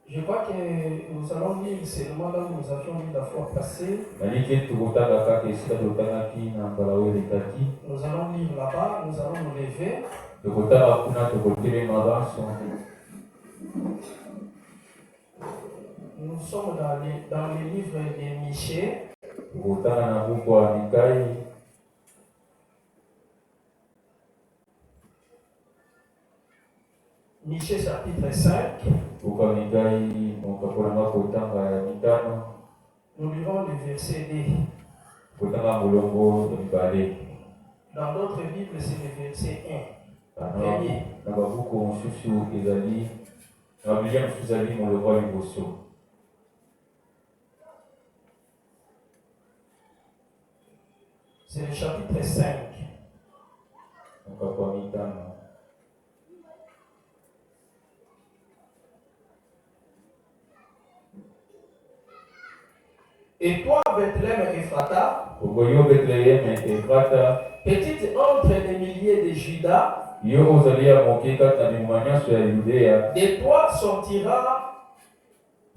Je crois que nous allons lire seulement là où nous avions lu la fois passée. Nous allons lire là-bas, nous allons nous lever. Nous sommes dans le livre de Michée. Michée chapitre 5. Nous lirons le verset 2. Dans d'autres Bibles, c'est le verset 1. C'est le chapitre 5. Et toi, Bethléem Ephrata, petite entre les milliers de Juda, de toi sortira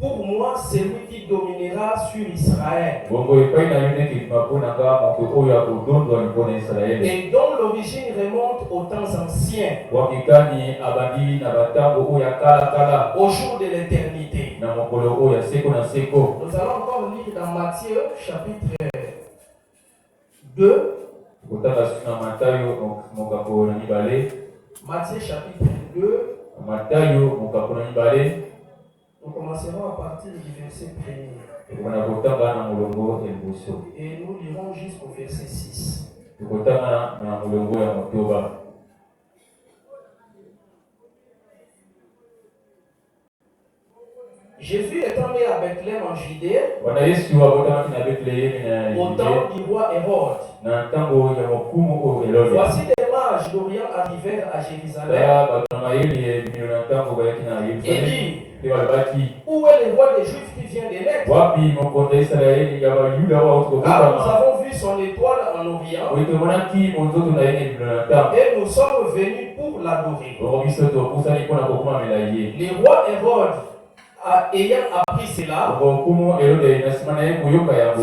pour moi celui qui dominera sur Israël, et dont l'origine remonte aux temps anciens, au jour de l'éternité. Nous allons encore lire dans Matthieu chapitre 2. Matthieu chapitre 2. Nous commencerons à partir du verset 1. Et nous lirons jusqu'au verset 6. Jésus étant né à Bethléem en Judée, au temps du roi Hérode. Voici des mages d'Orient arrivèrent à Jérusalem et dit: où est le roi des Juifs qui vient de naître? Car nous avons vu son étoile en Orient et nous sommes venus pour l'adorer. Le roi Hérode, ayant appris cela,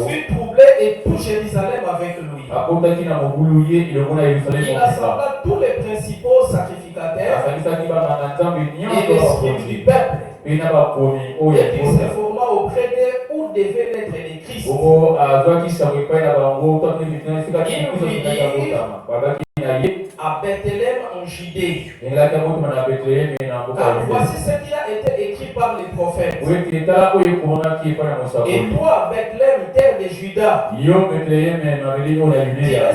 fut troublé et tout Jérusalem avec lui. Il assembla tous les principaux sacrificateurs et les scribes du peuple, et il se forma auprès d'eux où devait naître le Christ. À Bethléem en Judée. Car voici ce qui a été écrit par les prophètes. Et toi, Bethléem, terre de Juda, tu n'es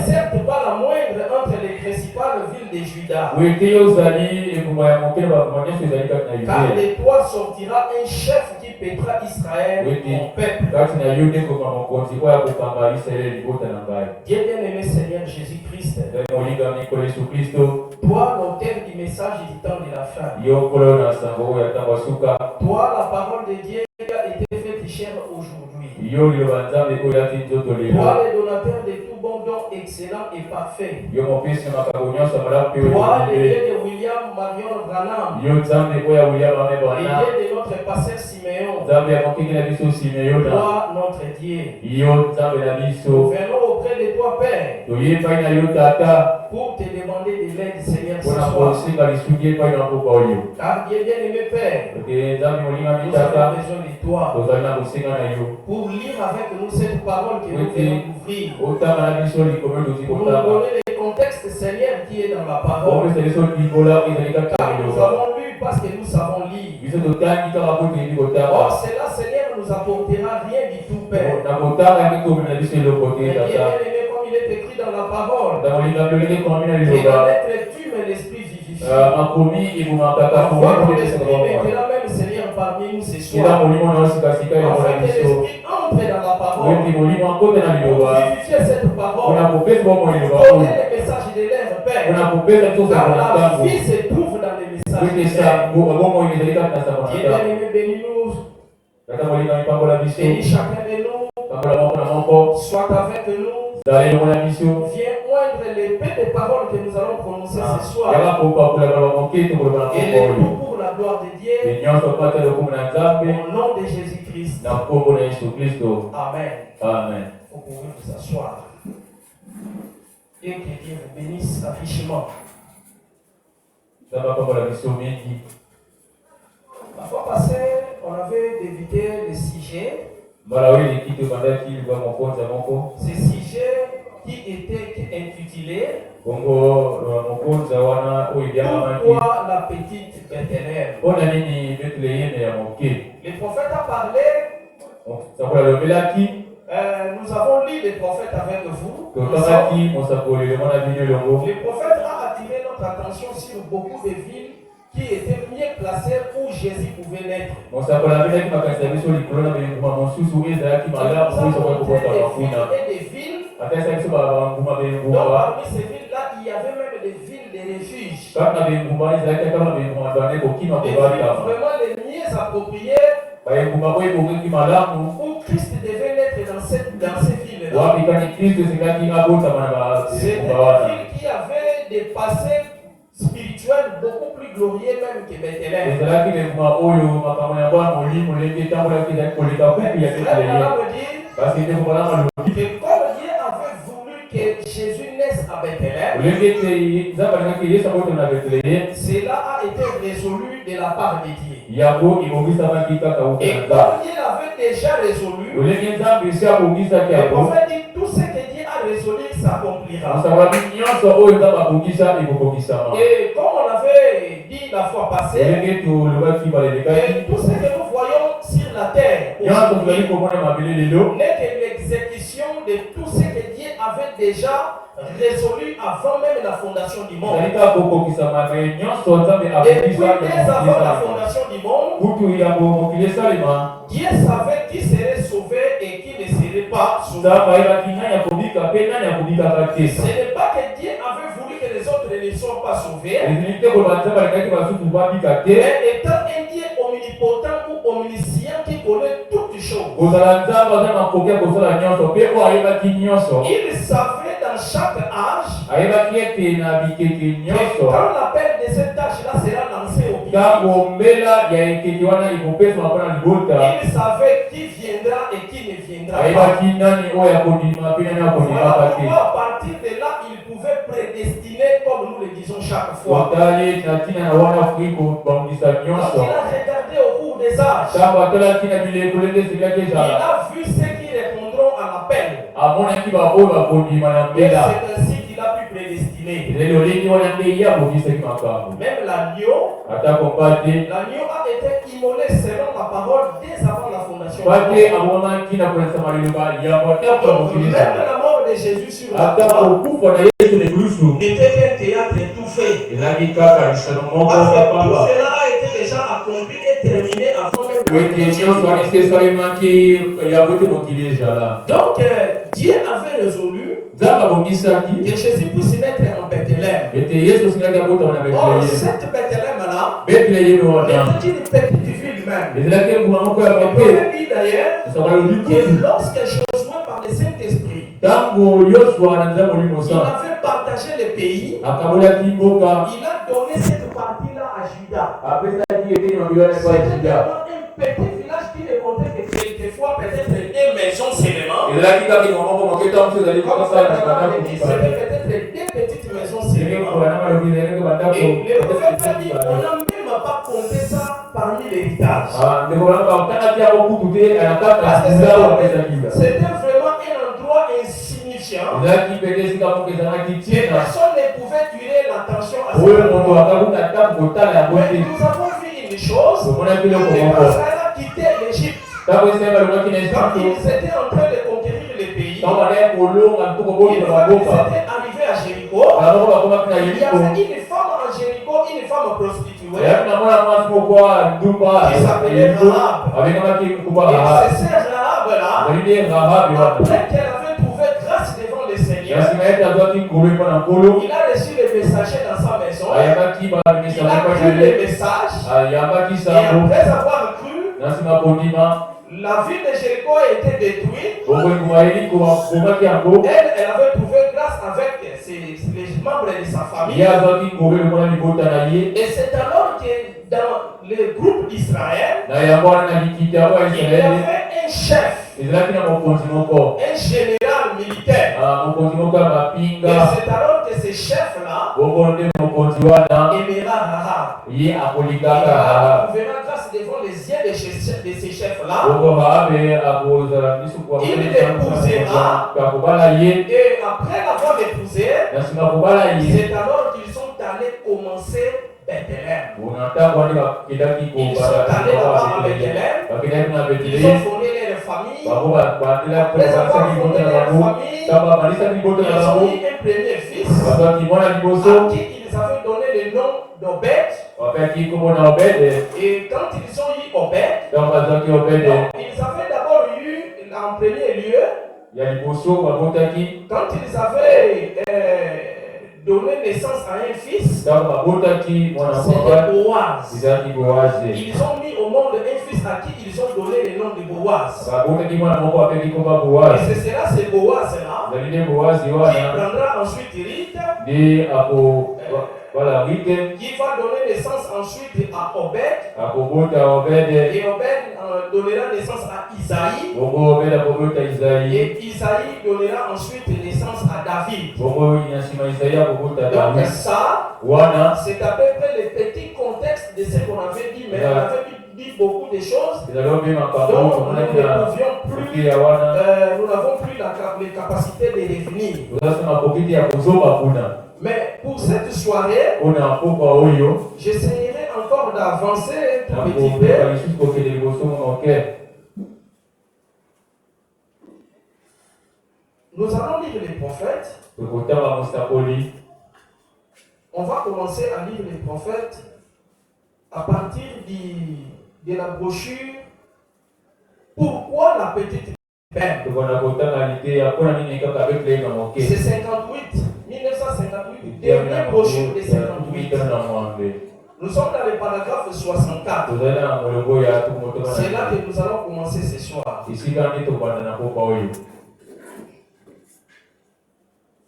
certes pas la moindre entre les principales villes de Juda. Car de toi sortira un chef qui paîtra Israël, mon peuple. Dieu bien-aimé Seigneur Jésus-Christ, toi, l'auteur du message du temps de la fin, toi, la parole de Dieu qui a été faite chair aujourd'hui, toi, le donateur de tout bon don excellent et parfait, toi, le Dieu de William Marion Branham, le Dieu de notre pasteur Siméon, toi, notre Dieu, nous venons auprès de toi, Père, pour te demander de l'aide, Seigneur, ce soir. Car Dieu bien-aimé Père, nous avons besoin de toi pour lire avec nous cette parole que nous venons d'ouvrir. Pour nous donner le contexte, Seigneur, qui est dans la parole. Car nous avons lu parce que nous savons lire. Or, cela, Seigneur, nous apportera rien du tout, Père. Et bien-aimé, comme il est écrit dans la parole, et dans l'être tu, mais l'esprit vivifié. Envoie ton esprit maintenant même, Seigneur, parmi nous ce soir. Afin que l'esprit entre dans la parole. Pour vivifier cette parole. Donner le message de l'air, Père. Car la vie se trouve dans les messages de l'air. Dieu bien-aimé, bénis-nous. Bénis chacun de nous. Sois avec nous. Viens moindre les peu de paroles que nous allons prononcer ce soir. Et tout pour la gloire de Dieu. Au nom de Jésus-Christ. Amen. Amen. Vous pouvez vous asseoir. Et que Dieu vous bénisse richement. La fois passée, on avait débuté le sujet. Ce sujet qui était intitulé Pourquoi la petite Bethléem? Le prophète a parlé. Nous avons lu les prophètes avec vous. Le prophète a attiré notre attention sur beaucoup de villes qui étaient mieux placées où Jésus pouvait naître. Nous avons des villes. Donc parmi ces villes-là, il y avait même des villes de refuge. Vraiment les mieux appropriées où Christ devait naître dans ces villes-là. C'est des villes qui avaient des passés spirituels beaucoup plus glorieux même que Bethléem. Que comme Dieu avait voulu que Jésus naisse à Bethléem, cela a été résolu de la part de Dieu. Et comme Dieu avait déjà résolu, le prophète dit tout ce que Dieu a résolu s'accomplira. Et comme on avait dit la fois passée, tout ce que nous voyons sur la terre n'est que l'exécution de tout ce que Dieu avait déjà résolu avant même la fondation du monde. Et puis dès avant la fondation du monde, Dieu savait qui serait sauvé et qui ne serait pas sauvé. Ce n'est pas que Dieu avait voulu que les autres ne soient pas sauvés, mais étant un Dieu omnipotent ou omniscient qui connaît toutes choses, il savait dans chaque âge que quand l'appel de cet âge-là sera lancé au public, il savait qui viendra et qui ne viendra pas. Voilà pourquoi à partir de là, il pouvait prédestiner, comme nous le disons chaque fois. Il a regardé au cours des âges. Il a vu ceux qui répondront à l'appel. Et c'est ainsi qu'il a pu prédestiner. Même l'agneau a été immolé selon la parole dès avant la fondation. Même la mort de Jésus sur la croix n'était qu'un théâtre étouffé. Parce que tout cela a été déjà accompli et terminé avant même. Donc Dieu avait résolu que Jésus puisse naître en Bethléem. Or cette Bethléem-là était une petite ville même. Et on dit d'ailleurs que lorsque Josué par le Saint-Esprit il avait partagé le pays, il a donné cette partie-là à Juda. C'était un petit village qui ne comptait que quelquefois peut-être une maison seulement. C'était peut-être deux petites maisons seulement. Et le prophète a dit, on n'a même pas compté ça parmi l'héritage. C'était vraiment un endroit insignifiant. Et personne ne pouvait tirer l'attention à ça. Mais nous avons vu une chose. Les Israéliens quittaient l'Égypte. Quand ils étaient en train de conquérir le pays, ils étaient arrivés à Jéricho. Il y avait une femme en Jéricho, une femme prostituée, qui s'appelait Rahab. Et c'est cette Rahab-là, après qu'elle avait trouvé grâce devant le Seigneur, il a reçu le messager dans sa maison. Il a cru le message. Et après avoir cru, la ville de Jéricho a été détruite. Elle avait trouvé grâce avec les membres de sa famille. Et c'est alors que dans le groupe d'Israël, il y avait un chef, un général militaire. Et c'est alors que ce chef-là aimera Rahab. Il verra grâce devant les yeux de ces chefs-là. Il l'épousera. Et après l'avoir épousé, c'est alors qu'ils sont allés commencer Bethléem. Ils sont allés là-bas à Bethléem. Ils ont fondé leur famille. Après avoir fondé leur famille, ils ont eu un premier fils à qui ils avaient donné le nom d'Obed. Et quand ils ont eu Obed, ils avaient d'abord eu en premier lieu, quand ils avaient donné naissance à un fils, c'était Boaz. Ils ont mis au monde un fils à qui ils ont donné le nom de Boaz. Et ce sera ce Boaz-là qui prendra ensuite Ruth, qui va donner naissance ensuite à Obed. Et Obed donnera naissance à Isaïe. Et Isaïe donnera ensuite naissance à David. Donc ça, c'est à peu près le petit contexte de ce qu'on avait dit, mais on avait dit beaucoup de choses dont nous n'avons plus les capacités de revenir. Mais pour cette soirée, j'essaierai encore d'avancer un petit peu. Nous allons lire les prophètes. On va commencer à lire les prophètes à partir de la brochure Pourquoi la petite peine? C'est 58, 1958, dernière brochure de 58. Nous sommes dans le paragraphe 64. C'est là que nous allons commencer ce soir.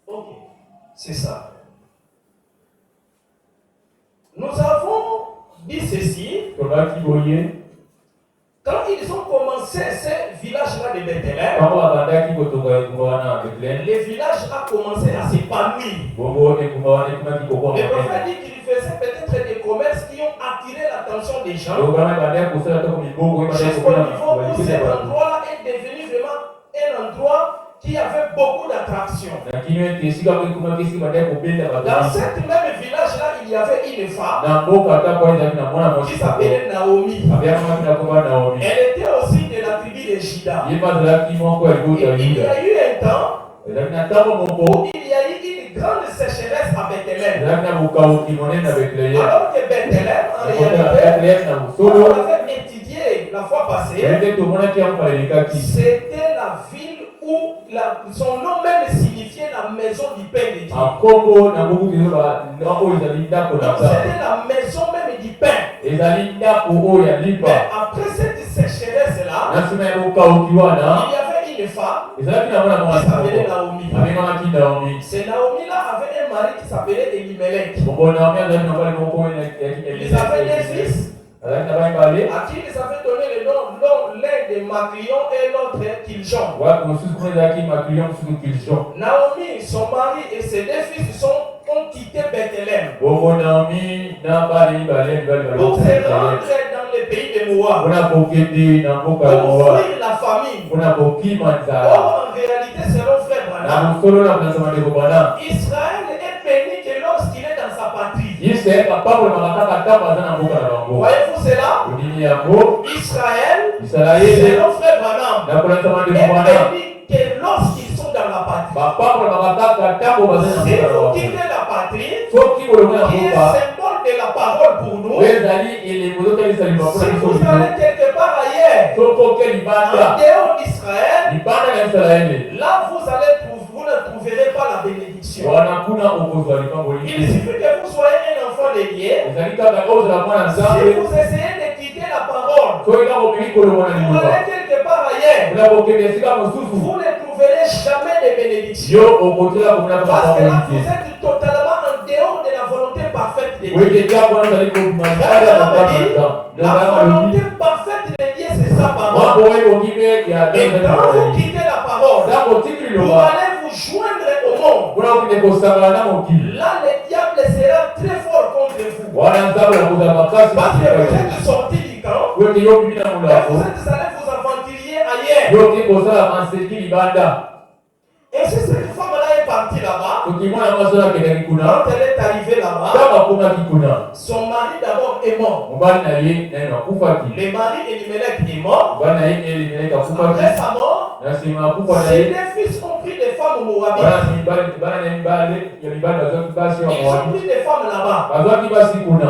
Ok, c'est ça. Nous avons dit ceci. Quand ils ont commencé ce village-là de Bethléem, le village a commencé à s'épanouir. Le prophète dit qu'il faisait peut-être des commerces qui ont attiré l'attention des gens. Jusqu'au niveau où cet endroit-là est devenu vraiment un endroit qui avait beaucoup d'attractions. Dans cette même village-là, il y avait une femme qui s'appelait Naomi. Elle était aussi de la tribu de Juda. Il y a eu un temps où il y a eu une grande sécheresse à Bethléem. Alors que Bethléem, en réalité, on avait étudié la fois passée, c'était la ville où son nom même signifiait la maison du pain de Dieu. Donc c'était la maison même du pain. Mais après cette sécheresse-là, il y avait une femme qui s'appelait Naomi. Cette Naomi-là avait un mari qui s'appelait Elimelech. Ils avaient des fils à qui ils avaient donné le nom, l'un de Maclion et l'autre Kiljon. Naomi, son mari et ses deux fils ont quitté Bethléem pour se rendre dans le pays de Moab pour ouvrir la famille. Or, en réalité, c'est leur frère Branham. Israël est béni que lorsqu'il est dans sa patrie. Voyez-vous cela? Israël, c'est leur frère Branham, est béni que lorsqu'ils sont dans la patrie. Si vous quittez la patrie, qui est symbole de la parole pour nous, si vous allez quelque part ailleurs, en dehors d'Israël, là vous ne trouverez pas la bénédiction. Il suffit que vous soyez un enfant de Dieu. Si vous essayez de quitter la parole, vous allez quelque part ailleurs, vous ne trouverez jamais des bénédictions. Parce que là, vous êtes totalement en dehors de la volonté parfaite de Dieu. La volonté parfaite de Dieu, c'est sa parole. Et quand vous quittez la parole, vous allez vous joindre au monde. Là, le diable sera très fort contre vous. Parce que vous êtes sortis du camp et vous êtes allés vous aventurer ailleurs. Et si cette femme-là est partie là-bas, quand elle est arrivée là-bas, son mari d'abord est mort. Le mari Elimelech est mort. Après sa mort, ses deux fils ont pris des femmes moabites. Ils ont pris des femmes là-bas.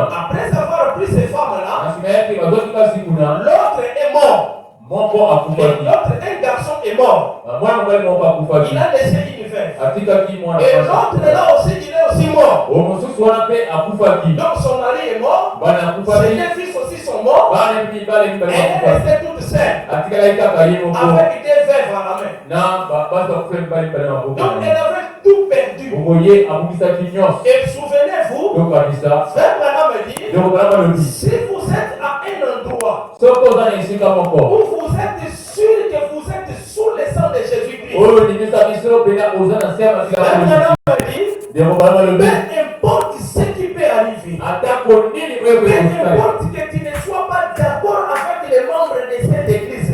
Après avoir pris ces femmes-là, l'autre est mort. L'autre, un garçon est mort. Il a laissé une femme. Et l'autre là aussi, il est aussi mort. Donc son mari est mort. Ses deux fils aussi sont morts. Elle est restée toute seule. Avec des veuves à la main. Donc elle avait tout perdu. Et souvenez-vous, frère Branham me dit, si vous êtes à un endroit où vous êtes sûr que vous êtes sous le sang de Jésus-Christ, frère Branham me dit, peu importe ce qui peut arriver, peu importe que tu ne sois pas d'accord avec les membres de cette église,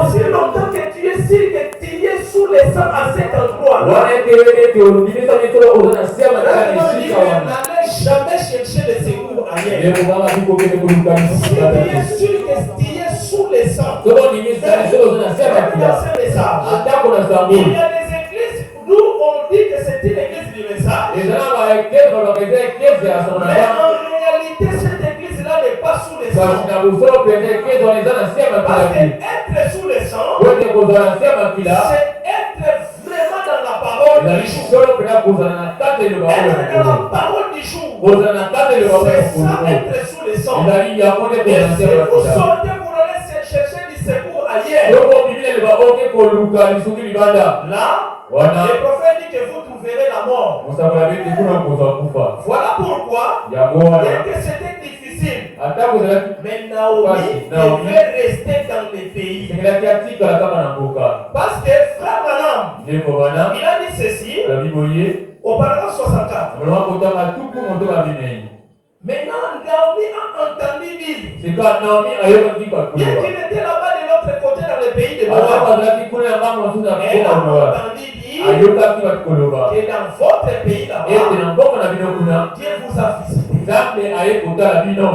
aussi longtemps que tu es sûr que tu es sous le sang à cet endroit, n'allez jamais chercher le secours ailleurs. Si tu es sûr que tu es sous le sang, il y a des églises où on dit que c'est une église du message, mais en réalité cette église-là n'est pas sous le sang. Parce que être sous le sang, c'est être vraiment dans la parole du jour. Être dans la parole du jour, c'est ça être sous le sang. Et si vous sortez pour aller chercher du secours ailleurs, là, le prophète dit que vous trouverez la mort. Voilà pourquoi, bien que c'était difficile, mais Naomi devait rester dans le pays. Parce que frère Branham, il a dit ceci au paragraphe 64. Maintenant, Naomi a entendu dire, bien qu'il était là-bas de l'autre côté dans le pays de Moab, elle a entendu dire que dans votre pays là-bas, Dieu vous a visité.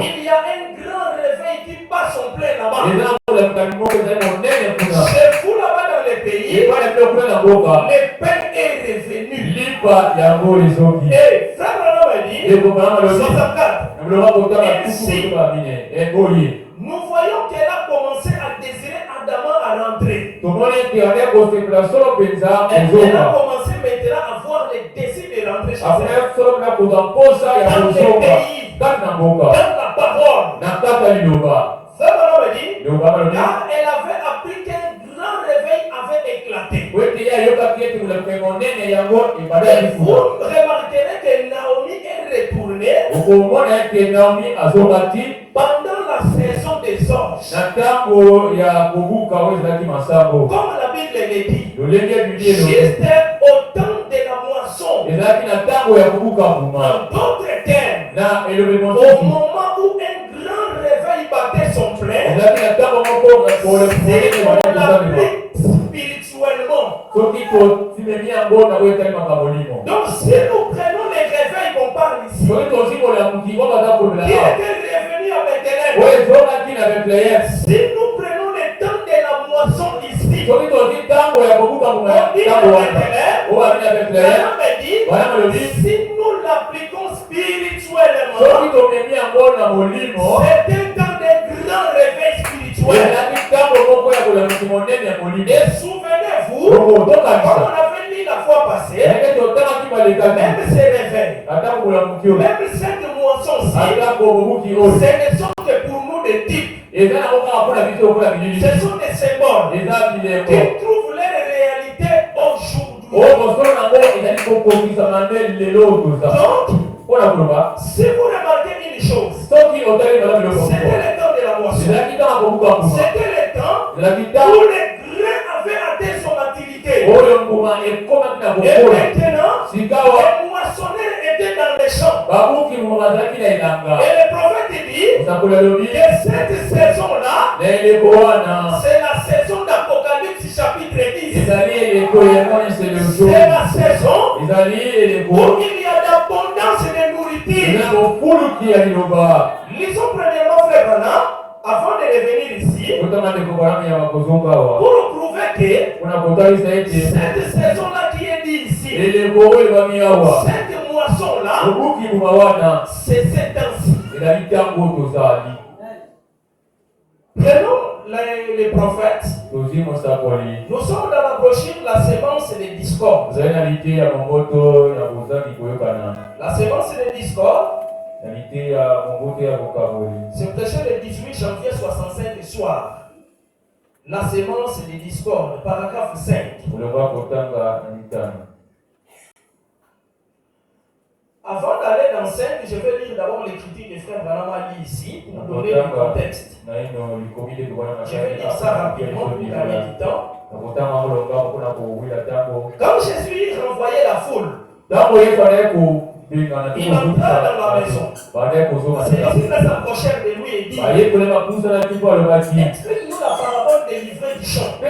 Il y a un grand réveil qui passe en plein là-bas. Chez vous là-bas dans le pays, le pain est revenu. Et frère Branham a dit, 64, ainsi, nous voyons qu'elle a commencé à désirer Adama à rentrer. Elle a commencé maintenant à avoir le désir de rentrer chez elle. Dans le pays, dans la parole. Ça m'a dit, car elle avait appris qu'un grand réveil avait éclaté. Et vous remarquerez que Naomi est retournée pendant la saison des orges. Comme la Bible le dit, juste au temps de la moisson. En d'autres termes, au moment où un grand réveil battait son plein, c'est qu'on l'appelait spirituellement. Donc si nous prenons les réveils qu'on parle ici, qui est revenu à Bethléem, si nous prenons le temps de la moisson ici, on dit si nous l'appliquons spirituellement, c'est un temps de grand réveil spirituel. Et souvenez-vous, comme on avait dit la fois passée, même ces réveils, même cette moisson-ci, ce ne sont que pour nous des types. Ce sont des symboles qui trouvent leur réalité aujourd'hui. Donc, si vous remarquez une chose, c'était le temps de la moisson. C'était le temps où le grain avait atteint son maturité. Et maintenant, les moissonneurs étaient dans les champs. Et le prophète dit que cette saison-là, c'est la saison d'Apocalypse chapitre 10. C'est la saison où il y a d'abondance de nourriture. Lisons premièrement Frère Branham avant de revenir ici pour prouver que cette saison-là qui est dit ici, cette moisson-là, c'est cette temps-ci. Prenons les prophètes. Nous sommes dans la brochure La sémence et les discordes. La sémence et les discordes, c'est prêché le 18 janvier 65 le soir. La sémence et les discordes, paragraphe 5. Avant d'aller dans 5, je vais lire d'abord l'écriture de Frère Branham ici pour nous donner le contexte. Je vais lire ça rapidement pour gagner du temps. Quand Jésus renvoyait la foule, il entra dans la maison. C'est ici que s'approchèrent de lui et dit: explique-nous la parabole des livrets du champ. Et il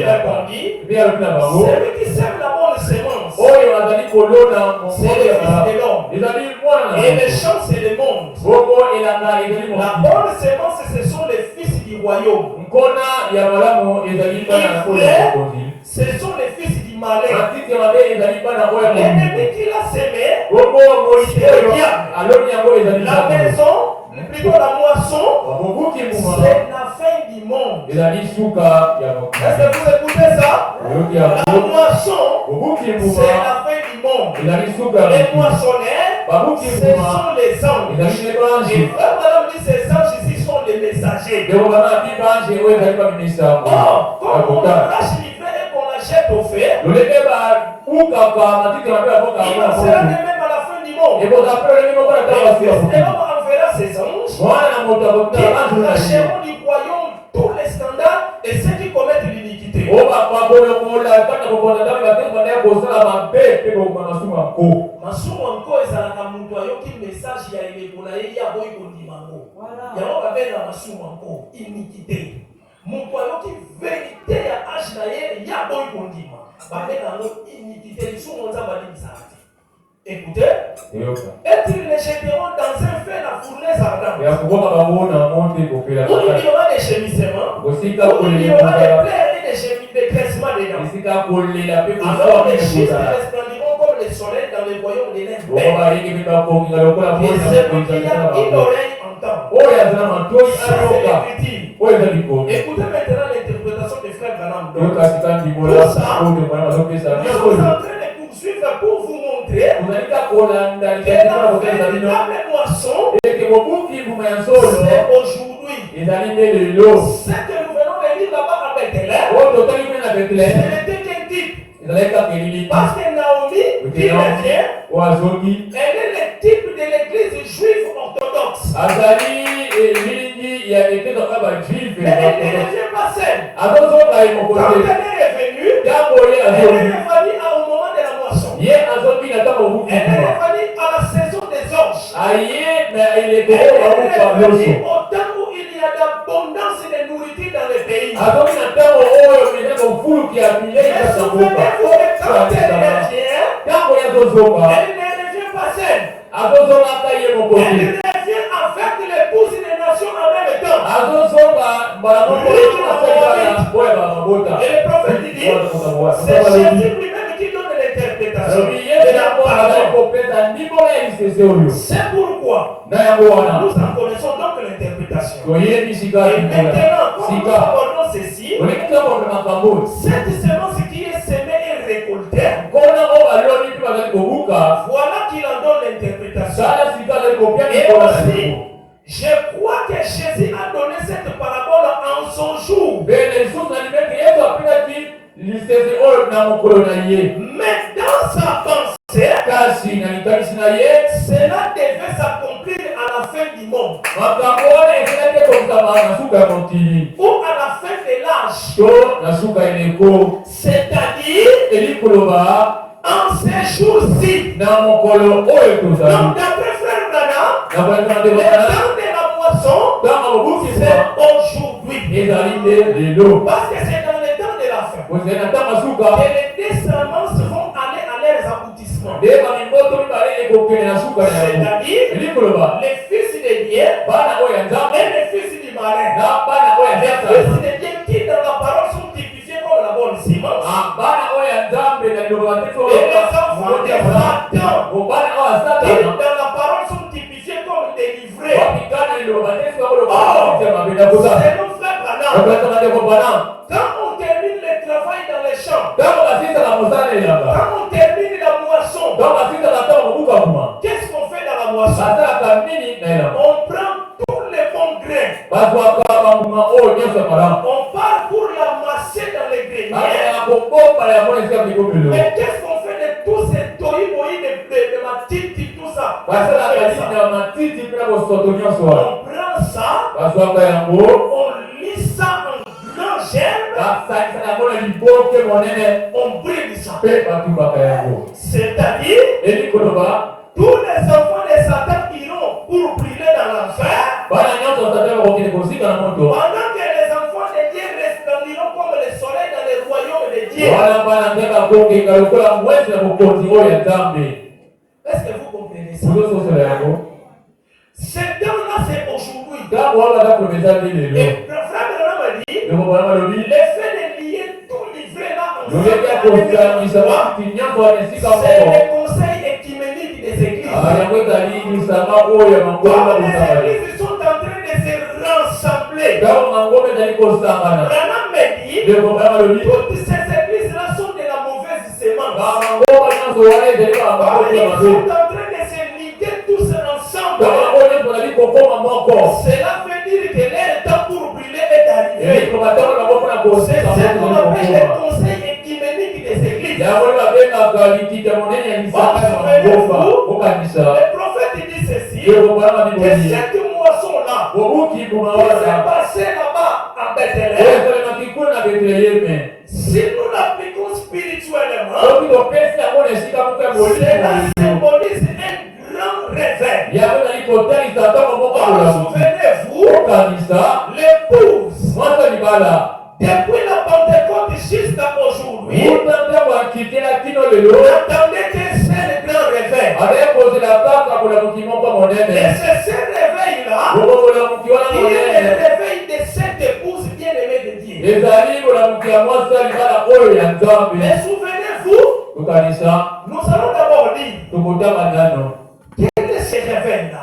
répondit: celui qui sème la bonne sémence, c'est le Fils de l'homme. Et le champ, c'est le monde. La bonne sémence, ce sont les fils du royaume. Ce sont les fils du malin. L'ennemi qui l'a semé, c'est le diable. La maison, plutôt la moisson, c'est la fin du monde. Est-ce que vous écoutez ça? La moisson, c'est la fin du monde. Les moissonneurs, ce sont les anges. Et Frère Branham dit ces anges ici sont les messagers. Comme on lâche l'hiver et qu'on la jette au feu, il en sera de même à la fin du monde. Et l'homme enverra ses anges qui arracheront du royaume tous les scandales et ceux qui commettent l'iniquité. Masumu anko ezalaka mutu ayoki message ya eleko na ye ya boyi kondimango. Yango babela masumu anko iniquité. Mutu ayoki vérité ya age na ye ya boyi kondima. Babela yango iniquité lisumu nzamba libisaka. Écoutez, et ils les jetteront dans un feu la fournaise ardente. Où il y aura des gémissements, où il y aura des plaies et des graissements dedans. Alors les schistes resplendiront comme le soleil dans le royaume des lèvres. Et celui qui a une oreille entend. Ça c'est l'écriture. Écoutez maintenant l'interprétation des frères Branham. Pour ça, nous sommes en train de poursuivre pour vous montrer que la véritable moisson, c'est aujourd'hui. Ce que nous venons de lire là-bas à Bethléem, c'était qu'un type. Parce que Naomi, qui revient, elle est le type de l'église juive orthodoxe. Mais elle ne devient pas seule. Quand elle est revenue, elle est revenue au moment de la moisson. Elle est revenue à la saison des orges. Elle est revenue au temps où il y a d'abondance de nourriture dans le pays. Mais souvenez-vous que quand elle revient, elle ne revient pas seule. Elle revient avec l'épouse des nations en même temps. Et le prophète dit, c'est Jésus lui-même qui donne l'interprétation. C'est pourquoi nous en connaissons donc l'interprétation. Et maintenant, quand nous abordons ceci, cette semence qui est semée et récoltée, voilà qu'il en donne l'interprétation. Et aussi, Je crois que Jésus a donné cette parabole en son jour. Mais dans sa pensée, cela devait s'accomplir à la fin du monde. Ou à la fin de l'âge. C'est-à-dire en ces jours-ci. Donc d'après Frère Branham, le temps de la moisson, c'est aujourd'hui. Parce que c'est dans le temps de la fin. Et les descendants vont aller à leurs aboutissements. C'est-à-dire les fils de Dieu et les fils du malin. Les fils de Dieu qui dans la parole sont typifiés comme la bonne semence. Et les enfants de Satan qui dans la parole sont typifiés comme des livrets. C'est nos frères Branham. Quand on termine le travail dans les champs, quand on termine la moisson, qu'est-ce qu'on fait dans la moisson? On prend tous les bons grains. On part pour l'amasser dans les greniers. Mais qu'est-ce qu'on fait de tous ces tohi-bohi de matiti, tout ça? On prend ça, on lit ça en grand germe, on brûle ça. C'est-à-dire, tous les enfants de Satan iront pour brûler dans l'enfer, pendant que les enfants de Dieu resplendiront comme le soleil dans le royaume de Dieu. Est-ce que vous comprenez ça? Ce temps-là, c'est aujourd'hui. Et frère Branham a dit, le fait de lier tout livret là ensemble, c'est le conseil écuménique des églises. Toutes les églises sont en train de se rassembler. Branham me dit, toutes ces églises-là sont de la mauvaise semence. Ils sont en train de se liguer tous ensemble. Cela veut dire que leur temps pour brûler est arrivé. C'est ce qu'on appelle le conseil écuménique des églises. Le prophète dit ceci, que cette moisson-là, qui s'est passée là-bas à Bethléem, si nous l'appliquons spirituellement, cela symbolise un grand réveil. Souvenez-vous, l'épouse, depuis la Pentecôte jusqu'à aujourd'hui, n'attendait qu'un seul grand réveil. Et c'est ce réveil-là qui est le réveil de cette épouse bien-aimée de Dieu. Mais souvenez-vous, nous allons d'abord dire quel est ce réveil-là.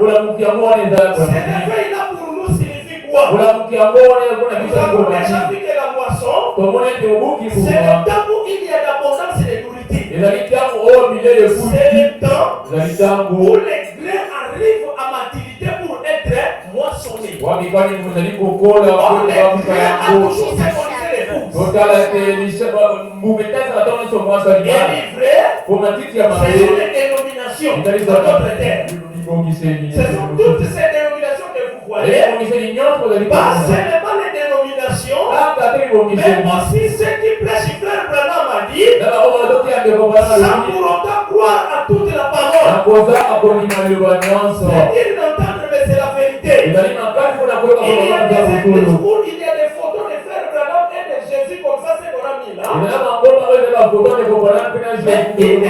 Ce réveil-là pour nous signifie quoi? Nous avons déjà vu que la moisson, c'est le temps où il y a l'abondance de nourriture. C'est le temps où les grains arrivent à maturité pour être moissonnés. Or, les grains a toujours symbolisé l'épouse. Et livré, ce sont les dénominations de notre terre. Ce sont toutes ces dénominations que vous voyez. Pas seulement les dénominations, mais aussi ceux qui prêchent. Frère Branham a dit, sans pour autant croire à toute la parole. C'est-à-dire d'entendre, mais c'est la vérité. Il y a des églises où il y a des photos de Frère Branham et de Jésus comme ça, c'est qu'on a mis là. Mais une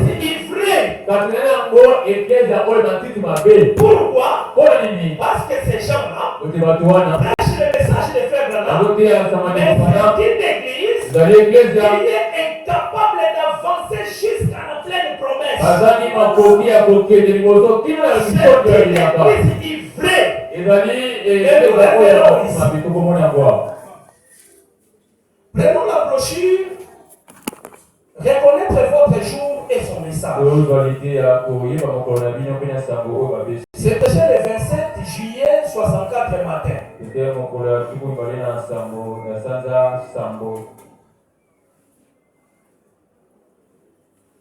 église ivrée. Pourquoi? Parce que ces gens-là prêchent le message de Frère Branham, mais c'est une église qui est incapable d'avancer jusqu'à la pleine promesse. C'est une église ivrée. Prenons la brochure, reconnaître votre jour et et son message. C'était le 27 juillet 64 matin.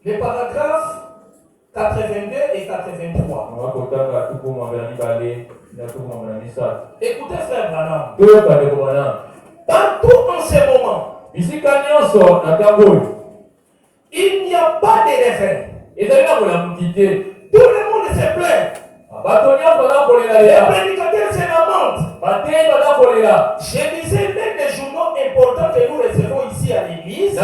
Les paragraphes 82 et 83. Écoutez, frère Branham. Partout en ce moment, il n'y a pas de réveil. Tout le monde se plaint. Les prédicateurs se lamentent. Je disais même des journaux importants que nous recevons ici à l'église. Un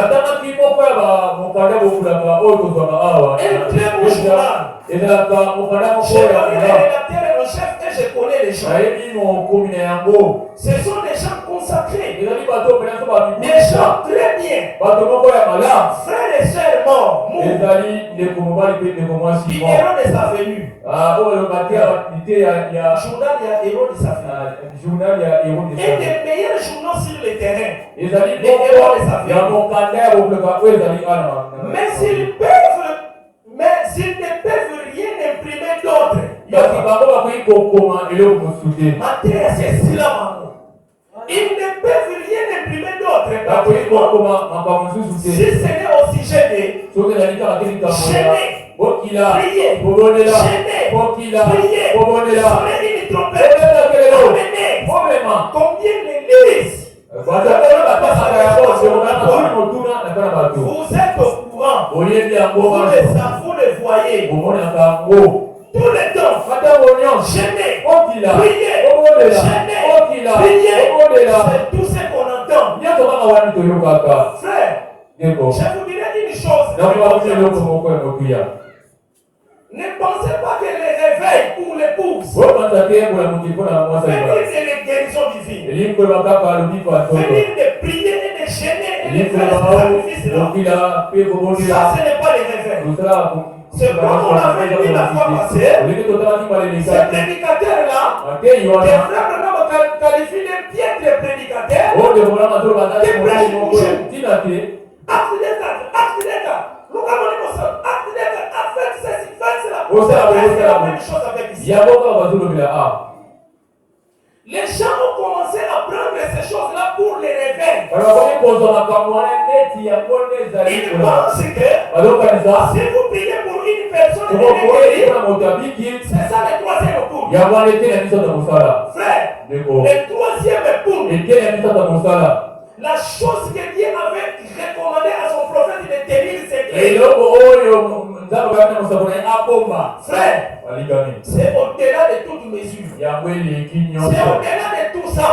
très beau journal. Je connais les rédacteurs en chef et je connais les gens. Ce sont des gens consacrés. Des gens très bien. Frères et sœurs morts. Héros de sa venue. Journal, il y a héros de sa venue. Et des meilleurs journaux sur le terrain. Les héros de sa venue. Mais s'ils ne peuvent rien imprimer d'autre. Ils ne peuvent rien imprimer d'autre. Si ce n'est au sujet de gêner, prier, sonner une trompette, combien l'église vous êtes au courant, vous le voyez. Tout le temps, gêner, prier, c'est tout ce qu'on entend. Frère, je vous dirai une chose. Ne pensez pas que les réveils pour l'épouse venir de les guérisons divines, venir de prier et de gêner et de faire ce sacrifice-là, ça ce n'est pas les réveils. C'est comme on l'avait dit la fois passée, ces prédicateurs-là, les frères Branham qualifient les piètres prédicateurs qui prêchent toujours. C'est la même chose avec ici. Les gens ont commencé à prendre ces choses-là pour les réveils. Ils pensent que si vous priez pour une personne, c'est ça le troisième coup. Frère, le troisième coup, la chose que Dieu avait recommandé à son prophète de tenir secret. Frère, c'est au-delà de toute mesure. C'est au-delà de tout ça.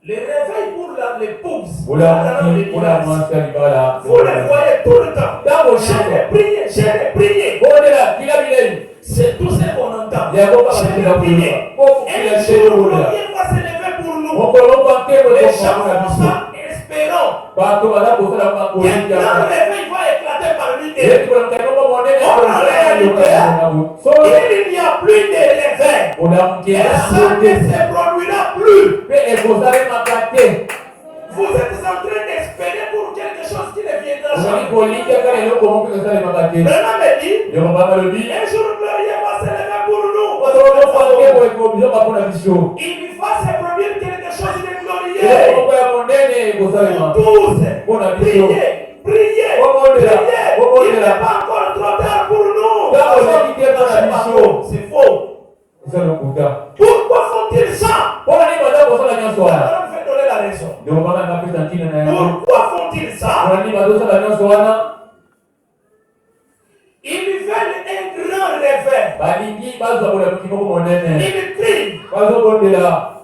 Le réveil pour l'épouse. Vous le voyez tout le temps. J'ai prié. C'est tout ce qu'on entend. J'ai prié. Et le jour où Dieu va se lever pour nous, les gens font ça espérant qu'un grand réveil va éclater parmi eux. En réalité, il n'y a plus de réveil. Et ça ne se produira plus. Vous êtes en train d'espérer pour quelque chose qui ne viendra jamais. Branham me dit, un jour glorieux va se lever pour nous. Il va se produire quelque chose de glorieux. Vous tous, priez. Il n'est pas encore trop tard pour nous. C'est faux. Pourquoi font-ils ça? On va donner la raison. Pourquoi font-ils ça? Ils veulent un grand réveil.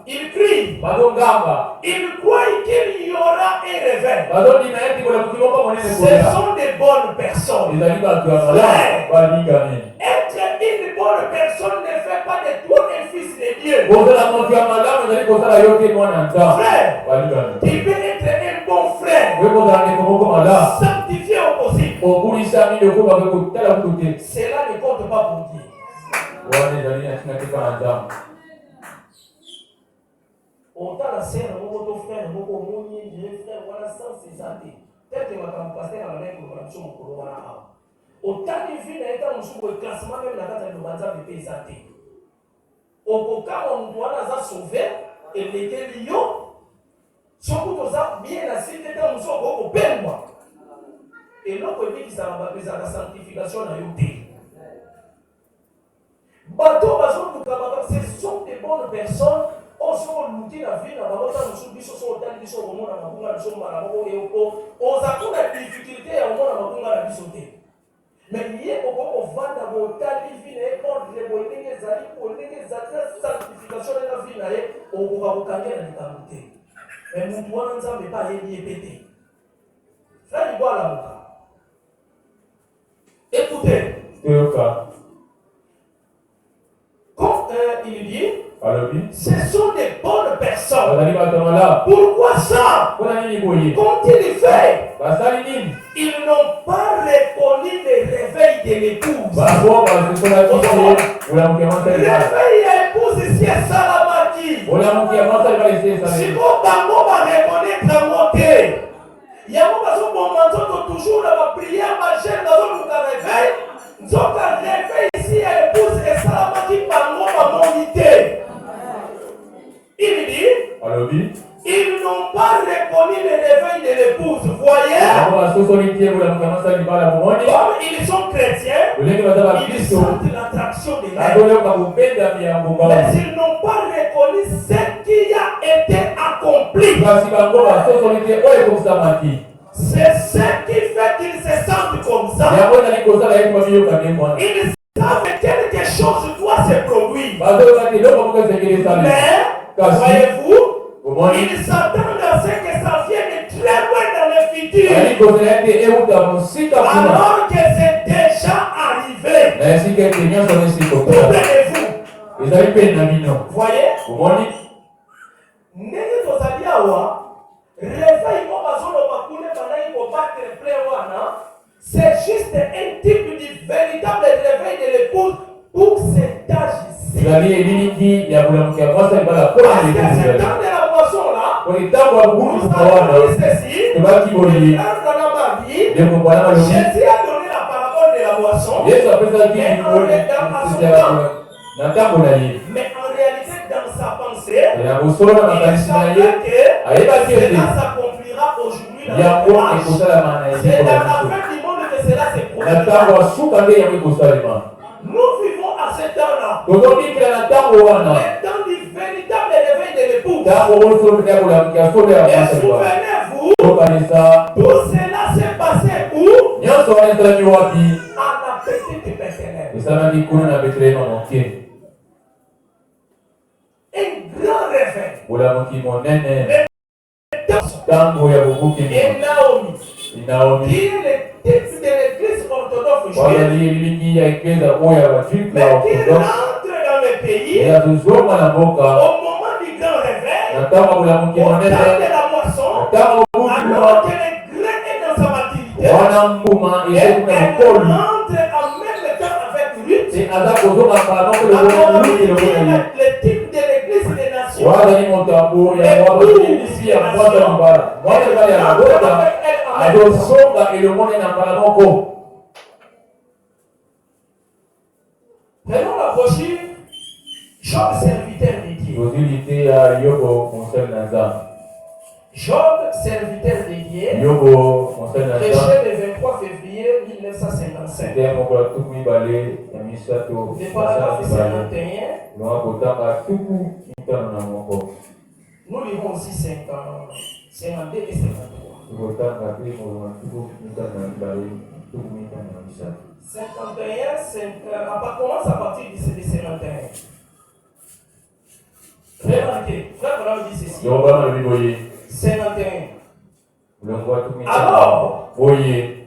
Ils crient. Ils croient qu'il y aura un réveil. Ce sont des bonnes personnes. Être une bonne personne ne fait pas de toi un fils de Dieu. Frère, tu peux être un bon frère, sanctifié au possible. Cela ne compte pas pour Dieu. Autant la sœur, mon frère, mon frère, voilà 160. tel que ma pasteur a l'air pour la somme pour le autant de vie n'a été en sous le classement même la date de l'Obanza de Pézate. Au cas où on doit la sauver, et les lions, surtout que ça, bien la cité dans le sol, au peine moi. Et l'autre dit que ça va besoin de la sanctification à Yoté. Bateau, ce sont des bonnes personnes. On se retrouve la vie, on va nous subir ce hôtel, ils sont au monde, on va nous marabo et on a des difficultés à on va la bisoter. Mais il y a au vent dans l'hôtel, il vient et on les amis pour les sanctification de la vie, on va vous calmer la difficulté. Mais nous devons nous en pas y péter. Frère, il voit la boca. Écoutez. Comme il dit, ce sont des bonnes personnes. Pourquoi ça? Quand il fait, ils n'ont pas reconnu le réveil de l'épouse. Réveil à l'épouse ici à Salamaki. Si vous va reconnaître la montée, il y a un moment toujours dans la prière, ma chaîne dans le réveil. Nous avons réveil ici à l'épouse et Salamaki par ma monité. Il dit, ils n'ont pas reconnu le réveil de l'épouse. Voyez, comme ils sont chrétiens, ils sentent l'attraction de l'âme. Mais ils n'ont pas reconnu ce qui a été accompli. C'est ce qui fait qu'ils se sentent comme ça. Ils savent que quelque chose doit se produire. Mais, voyez-vous, ils s'attendent à ce que ça vienne très loin dans le futur. Alors que c'est déjà arrivé. Comprenez-vous? Voyez? N'est-ce pas réveil c'est juste un type du véritable réveil de l'épouse pour cet âge-ci. Parce que cet temps de la moisson là, nous avons dit ceci, dans la Bible, Jésus a donné la parabole de la moisson, mais en réalité dans sa pensée, il savait que cela s'accomplira aujourd'hui dans le village. C'est dans la fin du monde que cela se produira. Nous vivons à ce temps-là. Le temps du véritable réveil de l'épouse. Et souvenez-vous, tout cela s'est passé où? À la petite Bethléem. Un grand réveil. Et Naomi, qui est le texte de l'église orthodoxe juive, mais qui rentre dans le pays au moment du grand réveil, au temps de la moisson, alors que le grain est dans sa maturité, et elle rentre en même temps avec Ruth. Alors lui, le type de l'église des nations, prenons la brochure Job, serviteur de Dieu. Job, serviteur de Dieu, prêché le 23 février 1955. Le paragraphe 51. Nous lirons aussi 52 et 53. 51, commence à partir de 51. Remarquez, frère Abraham dit ceci. 51. Alors,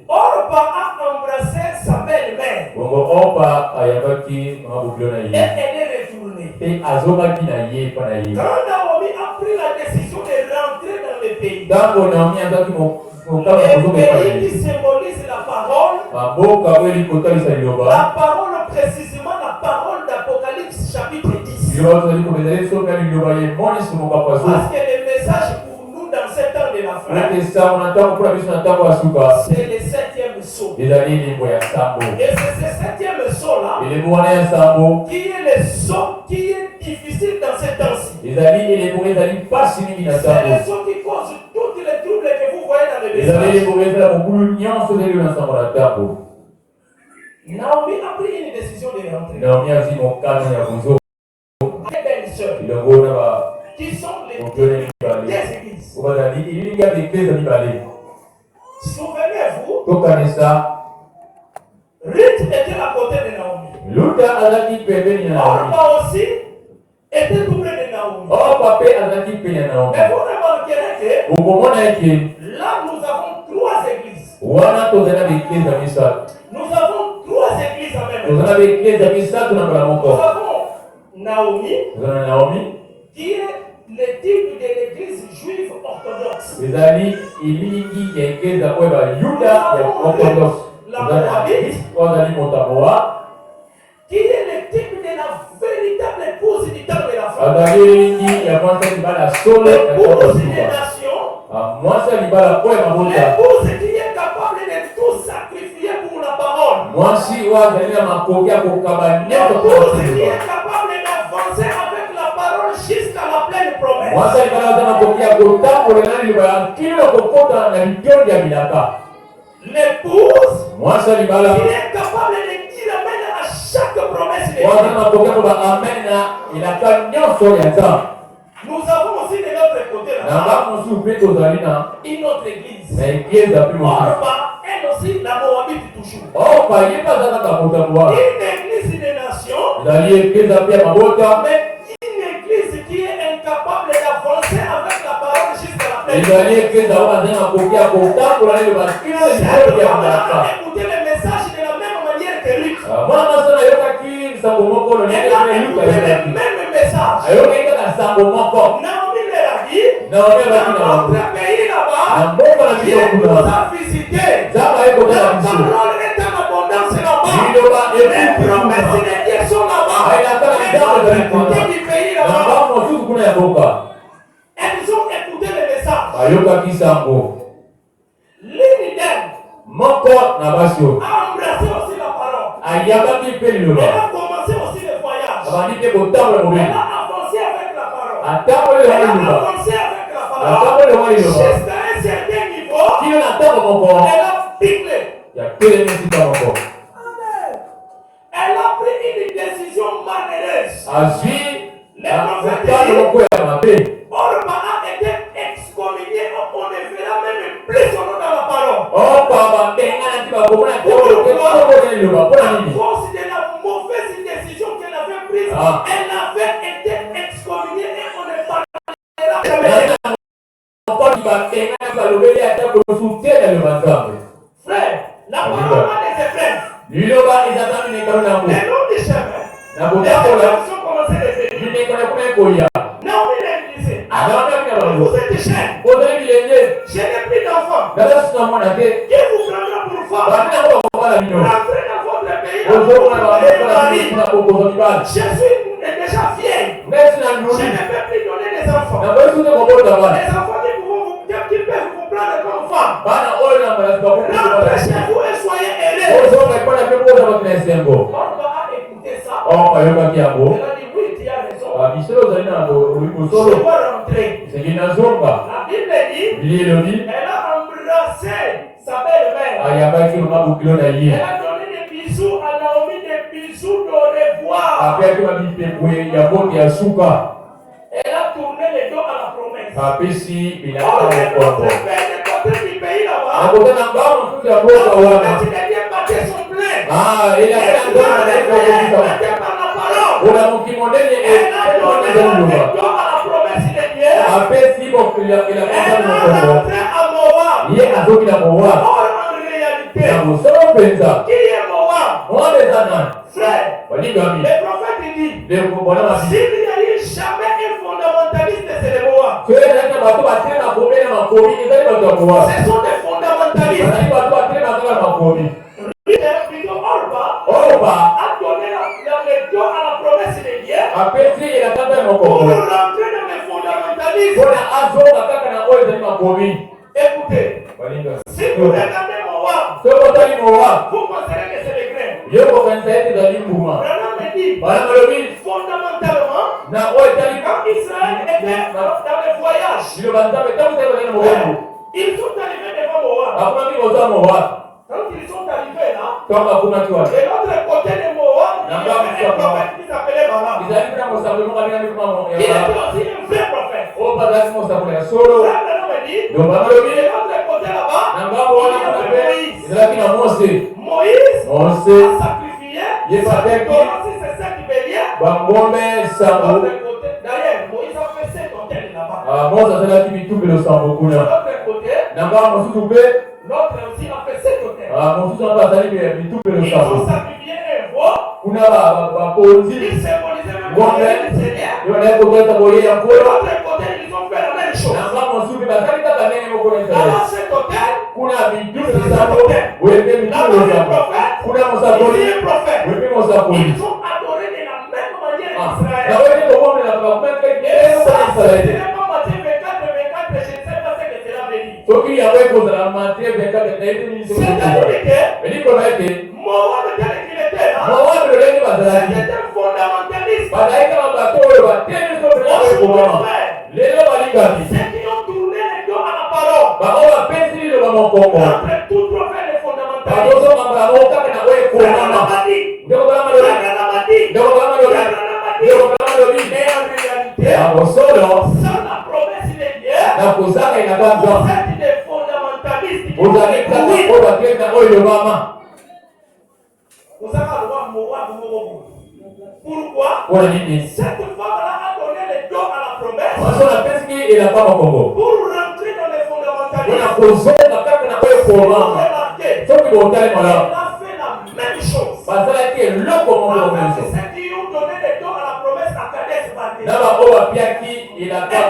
Orpa a embrassé sa belle-mère. Et elle est retournée. Quand Naomi a pris la décision de rentrer dans le pays, le pays qui symbolise la parole, précisément la parole d'Apocalypse chapitre 10. Parce que le message pour nous dans ce temps de la frère, c'est le 7e saut. Et c'est ce 7e saut-là qui est le saut qui est difficile dans ces temps-ci. C'est le saut qui cause tous les troubles que vous voyez dans le message. Naomi a pris une décision de rentrer. Les belles-sœurs qui sont les des églises. Souvenez-vous, Ruth était à côté de Naomi. Orpa aussi était tout près de Naomi. Mais vous remarquerez que là nous avons 3 églises. Nous avons 3 églises en même temps. Nous avons Naomi, qui est le type de l'église juive orthodoxe. La Moabite, qui est le type de la véritable épouse du temps de la femme. L'épouse des nations. L'épouse qui est capable de tout sacrifier pour la parole. L'épouse qui est capable d'avancer avec la parole jusqu'à la pleine promesse. L'épouse qui est capable de dire amen à chaque promesse de Dieu. Nous avons aussi de l'autre côté là une autre église. Orpa, elle aussi, la Moabite toujours. Une église des nations, mais une église qui est incapable d'avancer avec la parole jusqu'à la pleine. Écouter le message de la même manière que Ruth. Elle a écouté le même message. Naomi leur a dit, dans notre pays là-bas, Dieu nous a visité. La parole est en abondance là-bas. Les promesses de Dieu sont là-bas. Et dans le côté du pays là-bas, elles ont écouté le message. L'une d'elles a embrassé aussi la parole. Elle a commencé aussi le voyage. Elle a avancé avec la parole. Elle a avancé avec la parole. Jusqu'à un certain niveau, elle a piqué. Elle a pris une décision malheureuse. Le prophète dit, Orpa a été excommunié, on ne verra même plus son nom dans la parole. À cause de la mauvaise décision qu'elle avait prise, elle avait été excommuniée et on ne parlera jamais. Frère, la parole va les frères. Le nom du chemin. Les gens commençaient à les venir. Naomi l'a disait, vous êtes des chiens. Je n'ai plus d'enfants. Qui vous prendra pour femme? Rentrez dans votre pays. Je suis déjà vieille. Je ne peux plus donner des enfants. Les enfants qui peuvent vous prendre comme femme. Rentrez chez vous et soyez heureux. Orpa a écouté ça. Elle a dit oui, tu as raison. Je dois rentrer. La Bible dit, elle a embrassé sa belle-mère. Elle a donné des bisous à Naomi, des bisous de revoir. Elle a tourné le dos à la promesse. Côté du pays là-bas, la promesse de Dieu battait son plein. Elle a donné par la parole. Elle a donné le dos à la promesse de Dieu. Elle a rentré à Moab. Or, en réalité, qui est Moab? Frère, le prophète dit, s'il n'y a eu jamais un fondamentaliste, c'est le Moab. Ce sont des fondamentalistes. Orpa a donné le dos à la promesse de Dieu pour rentrer dans les fondamentalistes. Et Vous regardez Moab. Vous considérez que c'est le grain. Branham me dit, fondamentalement, quand Israël était dans le voyage, ils sont arrivés devant Moab. Quand ils sont arrivés là, de l'autre côté de Moab, il y avait un prophète qui s'appelait Balaam. Il était aussi un vrai prophète. Branham me dit, de l'autre côté là-bas, il y avait Moïse a sacrifié sa aussi c'est ça qui bélier. D'ailleurs, Moïse a fait 7 hôtels là-bas. De l'autre côté, l'autre aussi a fait 7 hôtels. Ils ont sacrifié un veau. Ils symbolisaient même le Seigneur. De l'autre côté, ils ont fait la même chose. Alors cet hôtel, ils ont adoré de la même manière Israël. Ceux qui ont tourné les dos à la parole. Après tout prophète les fondamentalistes. Sans la promesse de Dieu, vous êtes des fondamentalistes. Vous avez le droit pourquoi? Cette femme-là a donné le dos à la promesse pour rentrer dans les fondamentalistes. Elle a fait la même chose. Avec ceux qui ont donné le dos à la promesse à Kadesh Barnea. Elle a fait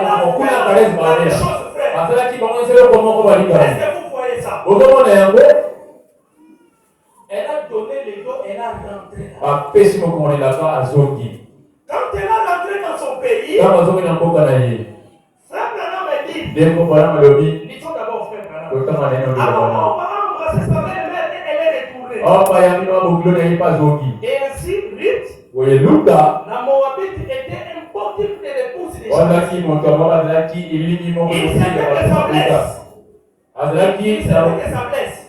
la même chose, frère. Est-ce que vous voyez ça? Elle a donné le dos, elle a rentré là. Quand elle a rentré dans son pays, Frère Branham me dit, lisons d'abord Frère Branham. Alors, on va embrasser sa mère et elle est retournée. Et ainsi, Ruth, la Moabite, était un beau type de l'épouse des gens. Il savait que sa blesse.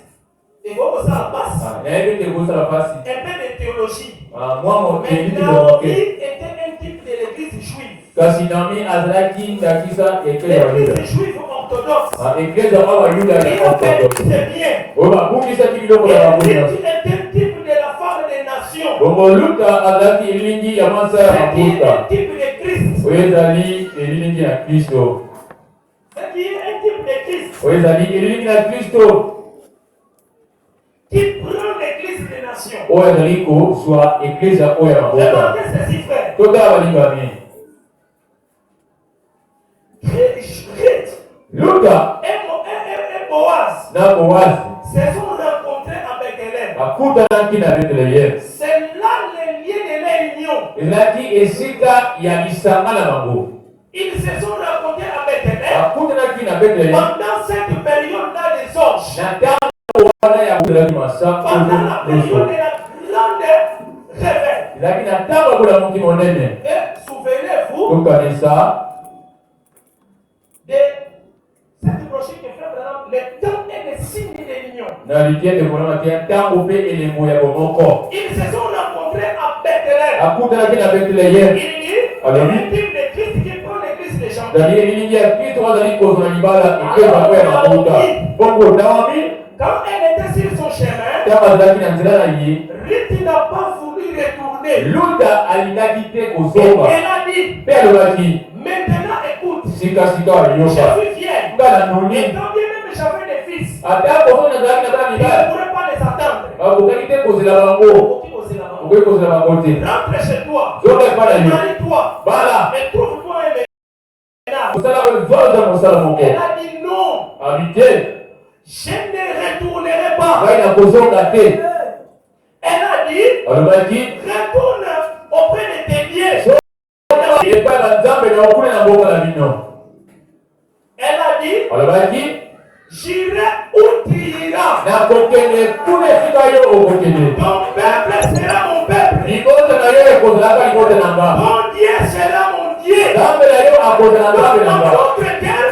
Et vous, ça passe. Un peu de théologie. Mais Naomi était un type de l'église juive. L'église juive orthodoxe. Il a fait c'est bien. Et Ruth était un type de la femme des nations. C'est un type de Christ. C'est qui est un type de Christ. Qui prend l'église des nations. Demandez ceci, frère. Luda et Boaz se sont rencontrés avec Hélène. C'est là le lien de l'union. Ils se sont rencontrés avec Hélène pendant cette période-là des orges. Pendant la période de la grande réveil. Et souvenez-vous de cette brochure que fait Branham, le temps est le signe de l'union. Ils se sont rencontrés à Bethléem. Il dit, un type de Christ qui prend l'église des gens. Quand elle était sur son chemin, Ruth n'a pas voulu retourner. Elle a dit, maintenant écoute, je suis fière. Et quand bien même j'avais des fils, je ne pourrais pas les attendre. Rentre chez toi, marie-toi, et trouve-toi un ménage. Elle a dit non. Je ne retournerai pas. Elle a dit, retourne auprès de tes dieux. Elle a dit, j'irai où tu iras. Ton peuple sera mon peuple. Mon Dieu sera mon Dieu. Dans notre terre,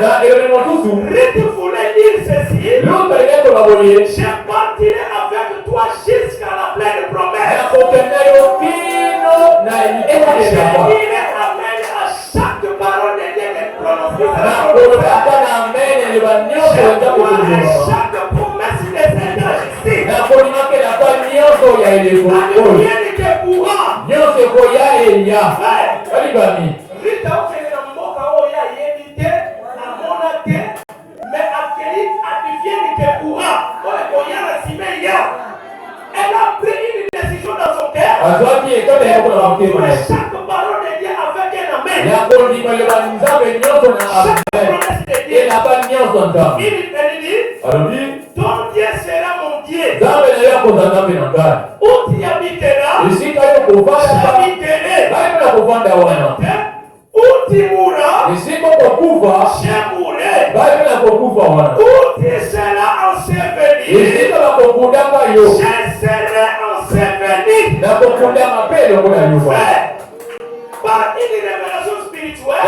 Ruth voulait dire ceci. Je partirai avec toi jusqu'à la pleine promesse. Je dirai amen à chaque parole de Dieu que prononce. Chaque promesse de Seigneur ici. Elle a pris une décision dans son cœur. Chaque parole de Dieu avec un amen. Chaque promesse de Dieu. Il dit, ton Dieu sera mon Dieu. Où tu habiteras, j'habiterai. Où tu mourras, je mourrai. Où tu seras enseveli, je serai enseveli. Par une révélation spirituelle,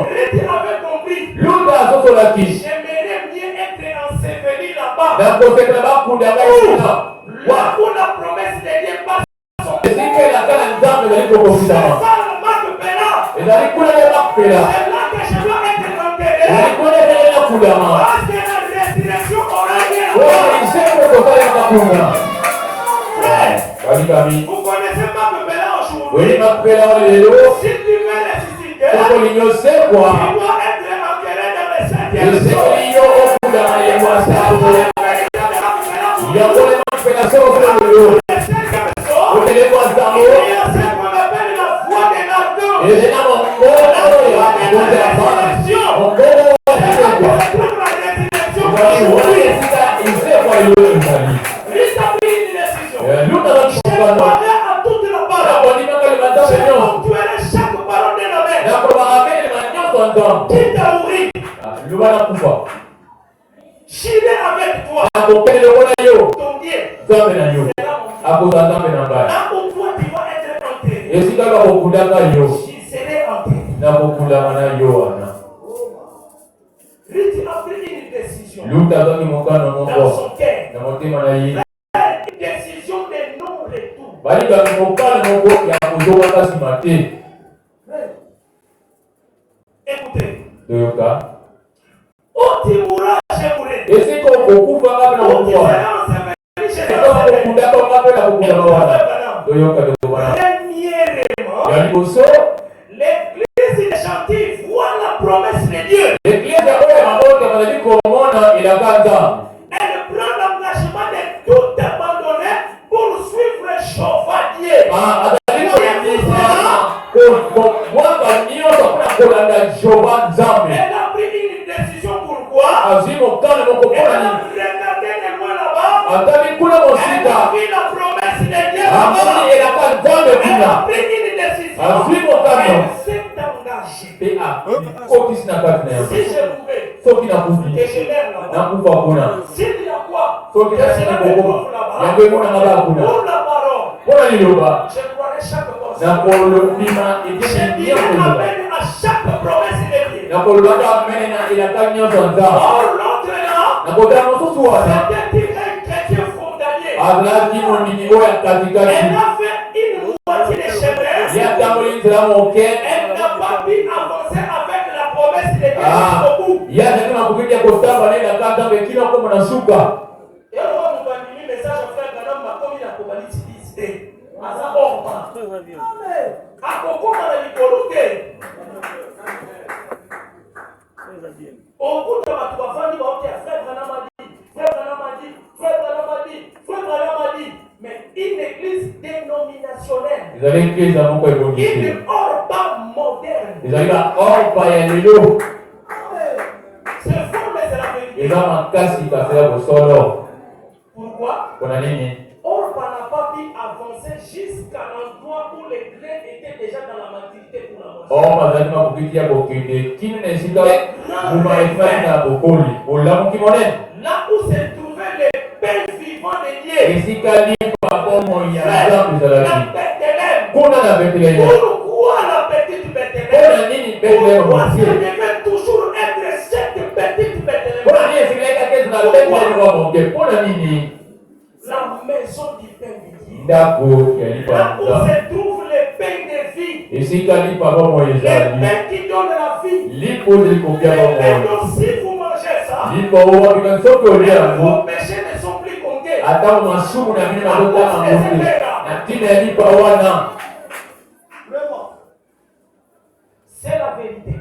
Ruth avait compris. J'aimerais mieux être enseveli là-bas. Là où la promesse de Dieu passe son cœur. C'est ça le marque pénal. C'est là que je dois être enterré. Parce que la résurrection aura lieu. Frère, vous connaissez Marc Pénal aujourd'hui. Si tu veux ressusciter, tu dois être enterré dans le 7e jour. Chine avec toi. Ton Dieu. Là où toi tu vas être enterré. Je serai enterré. Ruth a pris une décision dans son cœur. Une décision de non-retour. Écoutez. Où tu mourras, je mourrai. Où tu seras enseveli, je serai premièrement, l'église de Chantilly voit la promesse de Dieu. Elle prend l'engagement de tout abandonner pour suivre le chevalier. Elle a pris une décision pourquoi? Elle a regardé de loin là-bas. Elle a vu la promesse de Dieu là-bas. Elle a pris une décision. Elle s'est engagée. Si je pouvais, que je meurs là-bas. S'il y a quoi? Que je me retrouve là-bas. Pour la parole. Je croirais chaque chose. Je dirais amen à chaque promesse de Dieu. Or l'autre là, c'était un chrétien frontalier. Elle a fait une moitié de chemin. Elle n'a pas pu avancer avec la promesse de Dieu jusqu'au bout. Et alors, on va nous message à frère Ganam, comme il a commencé. Mais une église dénominationnelle. Une orba moderne. C'est faux, mais c'est la vérité. Pourquoi? Orba n'a pas pu avancer jusqu'à l'endroit où les grains étaient déjà dans la maturité pour la moisson. Là où se trouvait le pain vivant de Dieu. Et si Kali papa mon yamba bizalaki. Pourquoi la petite Bethléem? Pourquoi ça devait toujours être cette petite Bethléem? La maison du pain de vie. Là où se trouve le pain de vie. Et si Kali papa mon le pain qui donne la vie. Le pain aussi vous mangez ça. Vos péchés ne sont plus comptés. C'est la vérité.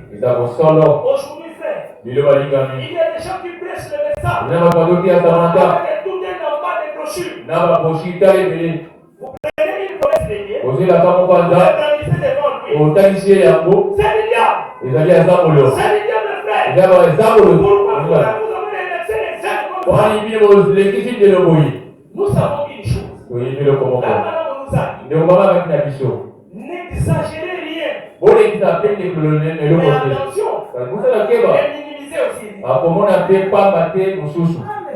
Aujourd'hui, frère, il y a des gens qui prêchent le message. Avec tout est en bas des brochures. Vous prenez une promesse de Dieu. Vous organisez devant lui. C'est le diable. C'est le diable, frère. Pourquoi vous avez un excès d'exemple? Nous savons une chose. La madame nous a dit. N'exagérez rien. Mais attention. Et minimiser aussi.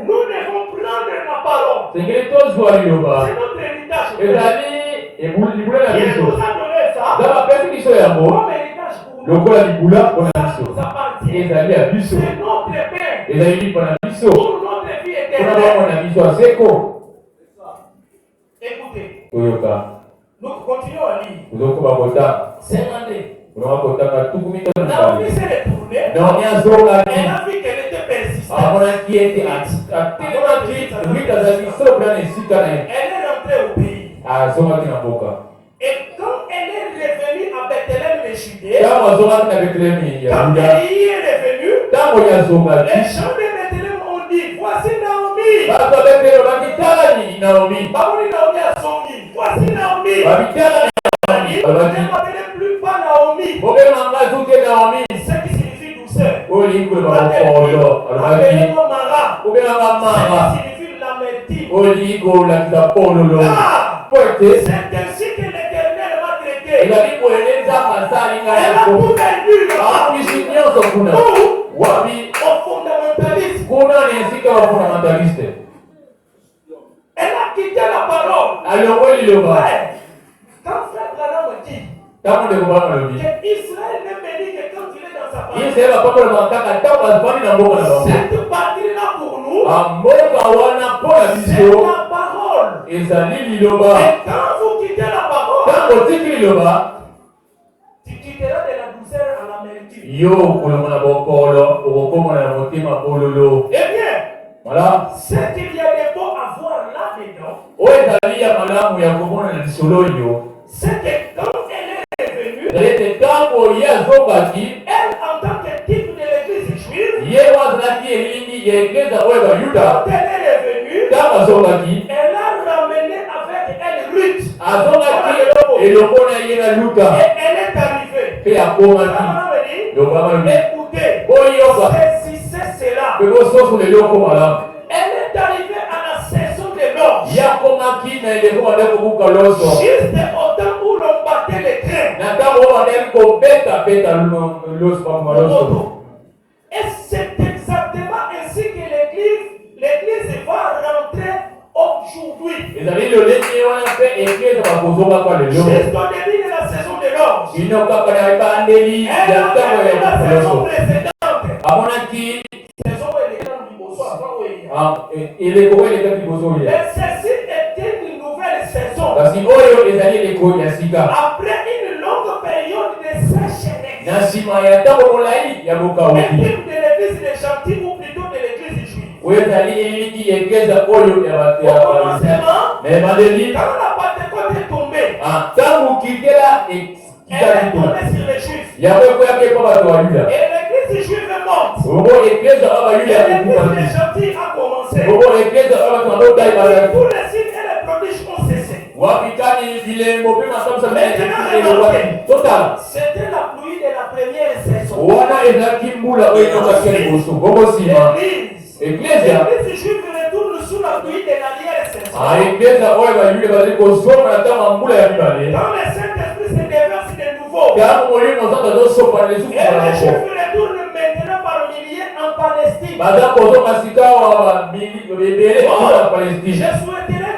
Nous devons prendre la parole. C'est notre héritage. Il nous a donné ça. Comme héritage pour nous. Ça nous appartient. C'est notre pain. Pour notre vie éternelle. Écoutez. Nous continuons à lire. C'est un année. Naomi s'est retournée. Elle a vu qu'elle était persistante. Elle est rentrée au pays. Et quand elle est revenue à Bethléem de Judée, quand elle y est revenue, les gens de Bethléem ont dit, voici Naomi. Naomi a son dit, voici Naomi. Ne m'appelez plus pas Naomi. Ce qui signifie douceur. Appelez-moi Mara. Ce qui signifie l'amertume. C'est ainsi que l'Éternel m'a traité. Elle a tout perdu. Au fondamentaliste. Elle a quitté la parole. Quand frère Branham dit que Israël ne bénit que quand il est dans sa parole. Cette partie-là pour nous, c'est la parole. Et quand vous quittez la parole, tu quitteras de la douceur à l'amertume. Eh bien, voilà. Ce qu'il y a de beau à voir là-dedans, c'est que quand elle est revenue, elle en tant que type de l'église juive, quand elle est revenue, elle a ramené avec elle Ruth. Et elle est arrivée. Écoutez, saisissez cela. Elle est arrivée à la saison de l'orge. Juste au temps où l'on battait les trains. Et c'est exactement ainsi que l'église va rentrer aujourd'hui. Juste au début de la saison de l'orge. Elle a fait la saison précédente. Et ceci était une nouvelle saison. Après une longue période de sécheresse. L'équipe de l'église de Chantilly ou plutôt de l'église juive. Au commencement, quand la Pentecôte est tombée, elle est tombée sur les juifs. Et l'église juive est morte. Et l'église de Chantilly a commencé. Et tous les signes et les prodiges ont cessé. C'était la pluie de la première saison. L'église juive retourne sous la pluie de l'arrière saison. Quand le Saint-Esprit se déverse de nouveau. Et les juifs retournent maintenant par milliers en Palestine. Je souhaiterais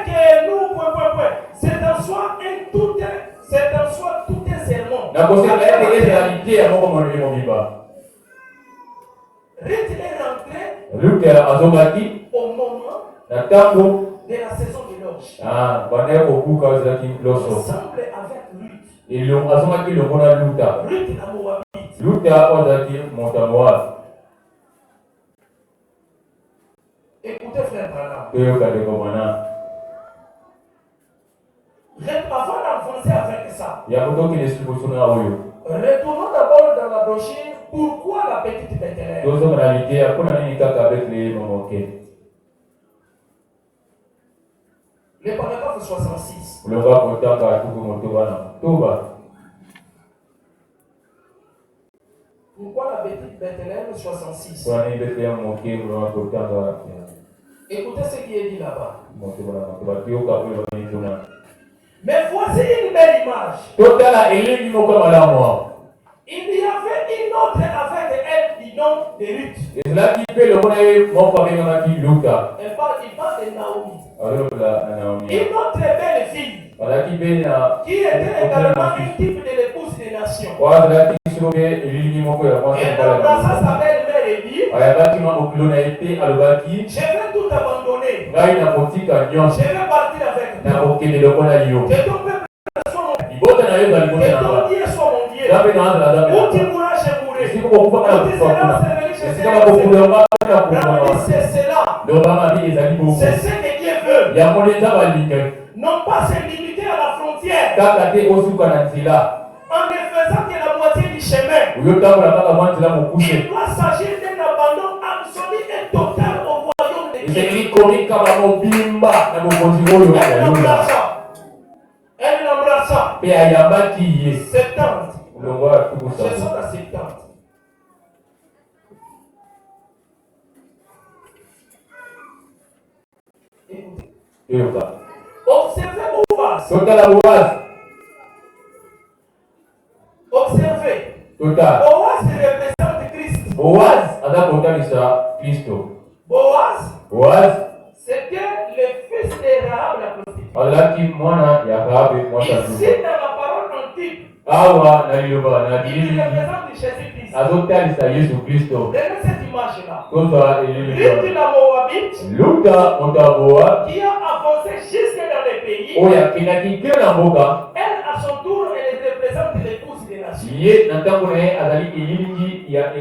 Na kose na ete réalité ya moko moni mobimba. Ruth est rentrée. Ruth azongaki au moment na tango de la saison de l'orge. Banda kokuka ozaki loso. Ensemble avec Ruth. Ils azongaki lokona Luta. Ruth la Moabite. Luta ozaki montamoa. Écoutez frère Branham. Toyoka de komana. Avant d'avancer avec ça, retournons d'abord dans la brochure. Pourquoi la petite Bethléem? Le paragraphe 66. Pourquoi la petite Bethléem 66? Écoutez ce qui est dit là-bas. Mais voici une belle image. Il y avait une autre avec elle du nom de Ruth. Il parle de Naomi. Une autre belle fille qui était également une type de l'épouse des nations. Elle embrassa sa belle-mère et dit, je vais tout abandonner. Je vais partir avec toi. Que ton peuple soit mon peuple. Que ton Dieu soit mon Dieu. Où tu mourras, je mourrai. Où tu seras servi, je serai. C'est cela. C'est ce que Dieu veut. Non pas se limiter à la frontière. En ne faisant que la moitié du chemin. Il doit s'agir d'un abandon absolu et total au royaume de Dieu. Elle l'embrassa. 70. Je sors à 70. Écoutez. Observez Boaz. Observez. Boaz représente Christ. Boaz, c'était le fils de Rahab la prostituée. Ici, dans la parole antique, il représente Jésus-Christ. Prenez cette image-là. Ruth la Moabite, qui a avancé jusque dans les pays, elle, à son tour, elle représente l'épouse des nations.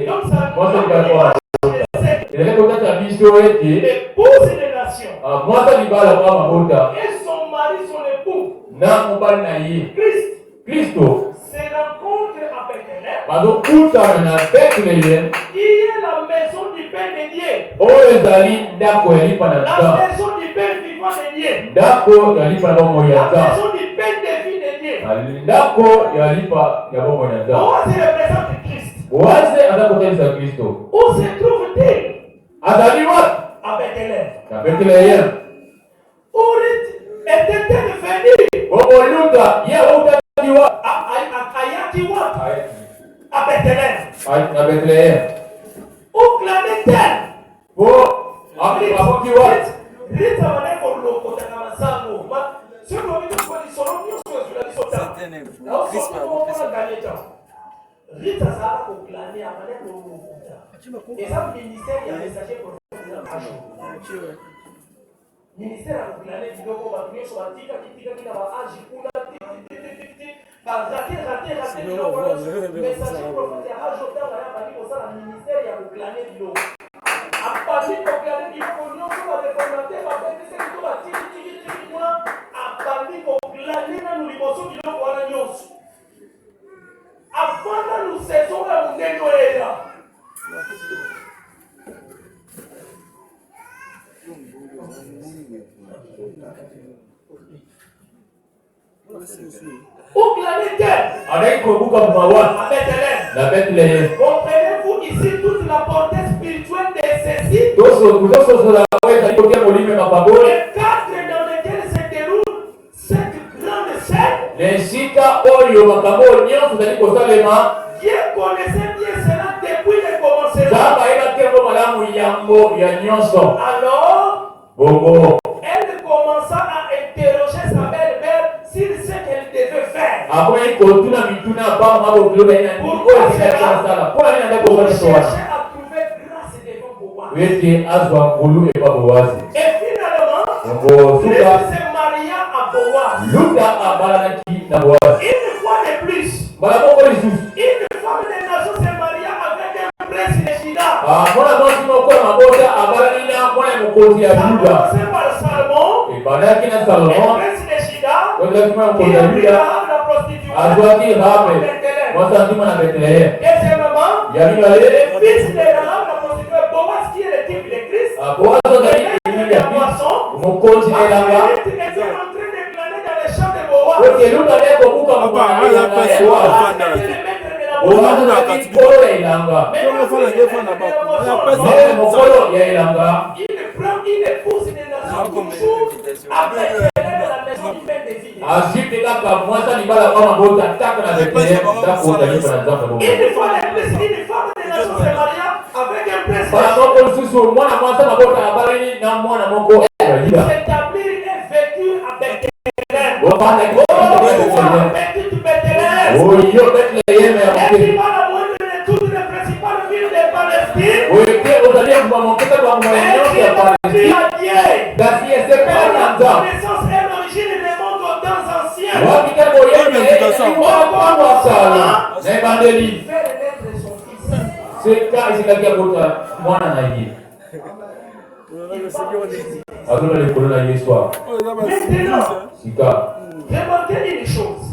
Donc, ça l'épouse des nations. Et son mari, son époux, Christ, se rencontre à Bethléem, qui est la maison du pain de Dieu. La maison du pain vivant de Dieu. La maison du pain de vie de Dieu. Boaz représente Christ. Où se trouve-t-il? À Bethléem. Où était-elle venue? À Bethléem. Où clamait-elle? Rita azala koklane amane kolokuta. Eza ministère ya messager prophète. Ministère ya koklane biloko ba nyonso batika kina ba agi kuna ba rate biloko messager prophète ya ajota ba ya bali kosala ministère ya koklane biloko. Apali koklane biloko nyonso ba reformateur ba pese biloko ba tiki kuna apali koklane na liboso biloko wana nyonso. Avant nous saisons la monnaie Noël. Où clamait-elle? À Bethléem. Comprenez-vous ici toute la portée spirituelle de ceci? Les cadres dans lesquels se déroule cette grande scène. Dieu connaissait bien cela depuis le commencement. Alors, elle commença à interroger sa belle-mère sur ce qu'elle devait faire. Pourquoi chercher à trouver grâce devant Boaz? Et finalement, Ruth se maria à Boaz. Une fois de plus, une femme des nations se maria avec un prince de Juda. Ça commence par Salomon, le prince de Juda, qui a pris la prostituée. Deuxièmement, le fils de la prostituée, Boaz, qui est le type de Christ, était en train de glaner dans les champs de Boaz. Il prend une épouse des nations toujours avec elle à la maison du père des filles. Une fois de plus, une femme des nations se maria avec un prince. S'établir et vêtu à Bethléem. Toutes les principales villes de Palestine. Connaissance et l'origine des mondes aux temps anciens. Maintenant, remarquez une chose.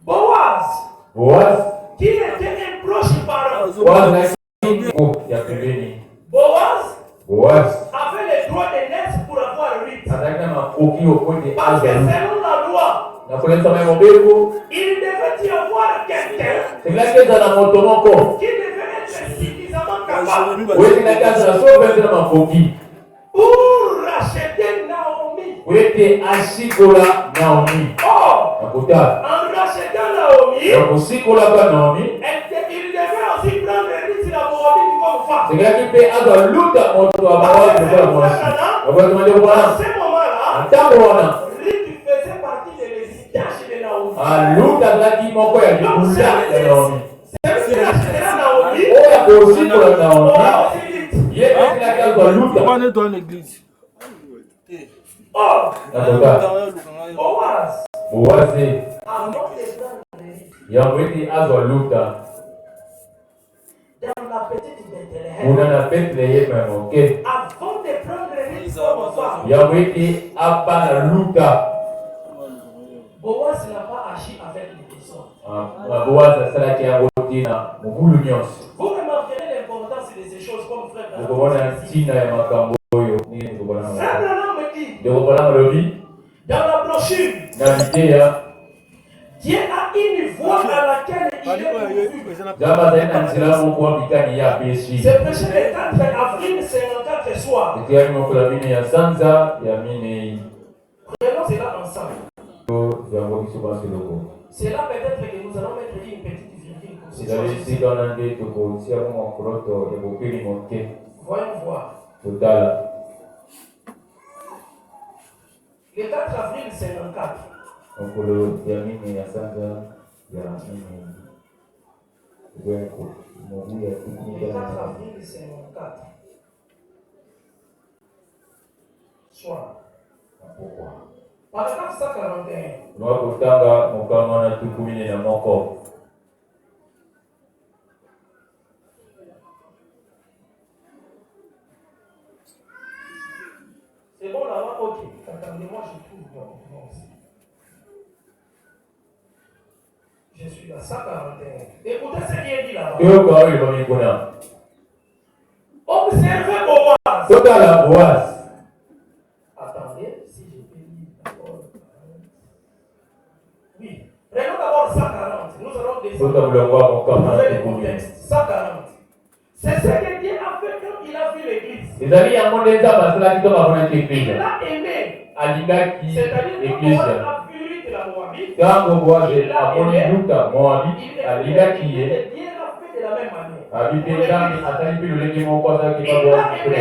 Boaz, qui était un proche parent. Boaz avait le droit de naître pour avoir Ruth. Parce que selon la loi, il devait y avoir quelqu'un qui devait être suffisamment capable pour racheter Naomi. Or, en rachetant Naomi, il devait aussi prendre Ruth la Moabite comme femme. À ce moment-là, Ruth faisait partie de l'héritage de Naomi. Donc, celui qui rachètera Naomi, aura aussi Ruth. Or, Boaz, avant de prendre dans la petite Bethléem, avant de prendre Ruth comme femme, Boaz n'a pas agi avec les personnes. Vous remarquerez l'importance de ces choses comme frère. Frère Branham me dit, dans la brochure, Dieu a une voie à laquelle il est pourvu. C'est prêché le 4 avril 54 soir. Prenons cela ensemble. C'est là peut-être que nous allons mettre une petite virgule comme ça. Voyons voir. Le 4 avril 54. Le 4 avril 54. Soir. Pourquoi? Paragraphe 141. C'est bon là-bas? Ok. Attendez-moi, je trouve bon aussi. Je suis à 141. Écoutez ce qui est dit là-bas. Observez Boaz. Attendez, si je peux lire d'abord. Oui. Prenons d'abord 140. Nous allons descendre. Le contexte. 140. C'est ce que Dieu a fait quand il a vu l'église. Il a aimé. C'est-à-dire que Boaz a vu Ruth la Moabite. Il a aimé. Dieu a fait de la même manière. Il a aimé.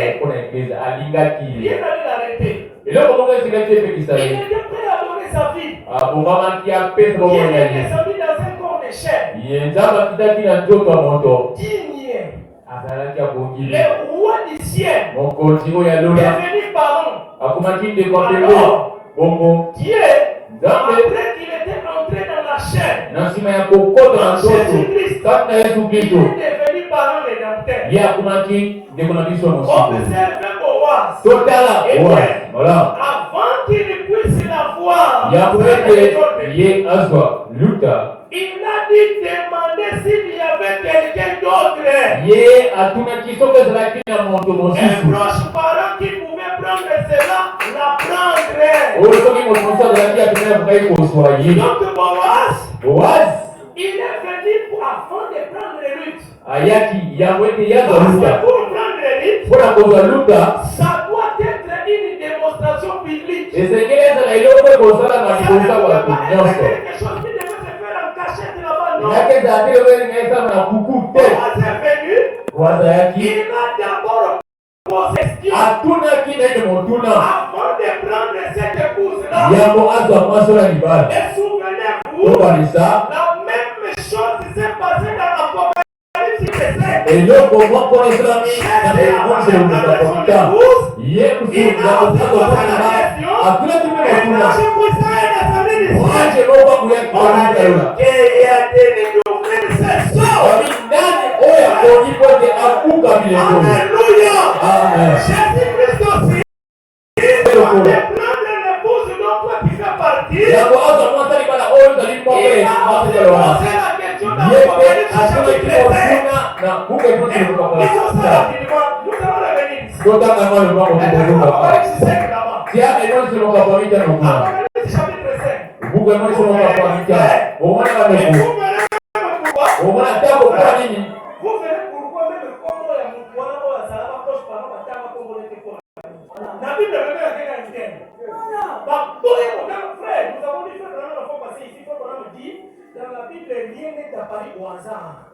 Dieu allait l'arrêter. Il était prêt à sa vie. Qui est descendu dans un corps de chair. Digne. Le roi du ciel. Devenu parent. Alors, Dieu, après qu'il était entré dans la chair, en Jésus-Christ, il est devenu parent rédempteur. Observez Boaz. Avant qu'il puisse la voir, il a dit demander s'il y avait quelqu'un d'autre. Un proche parent qui pouvait prendre cela, la prendrait. Donc Boaz, il est venu afin de prendre le lutte. Parce que pour prendre le lutte, ça doit être une démonstration biblique. C'est quelque chose qui devait se faire en cachette là-bas, non? Boaz est venu, il a d'abord posé question avant de prendre cette épouse-là. Et souvenez-vous, la même chose s'est passée dans l'Apocalypse 17. Il a aussi posé la question. Alléluia. Jésus-Christ aussi. Il va prendre l'épouse dont toi tu fais partie. Il a posé la question dans l'Apocalypse chapitre 17. Nous allons revenir ici. Apocalypse 5 là-bas. Apocalypse chapitre 5. Vous verrez pourquoi. Même comment la moutoine ça va proche par là, ça va comme on était quoi. La Bible veut dire qu'il y a une terre. Frère, nous avons dit que la fois passée ici, il faut qu'on me dise dans la Bible rien n'est apparu au hasard.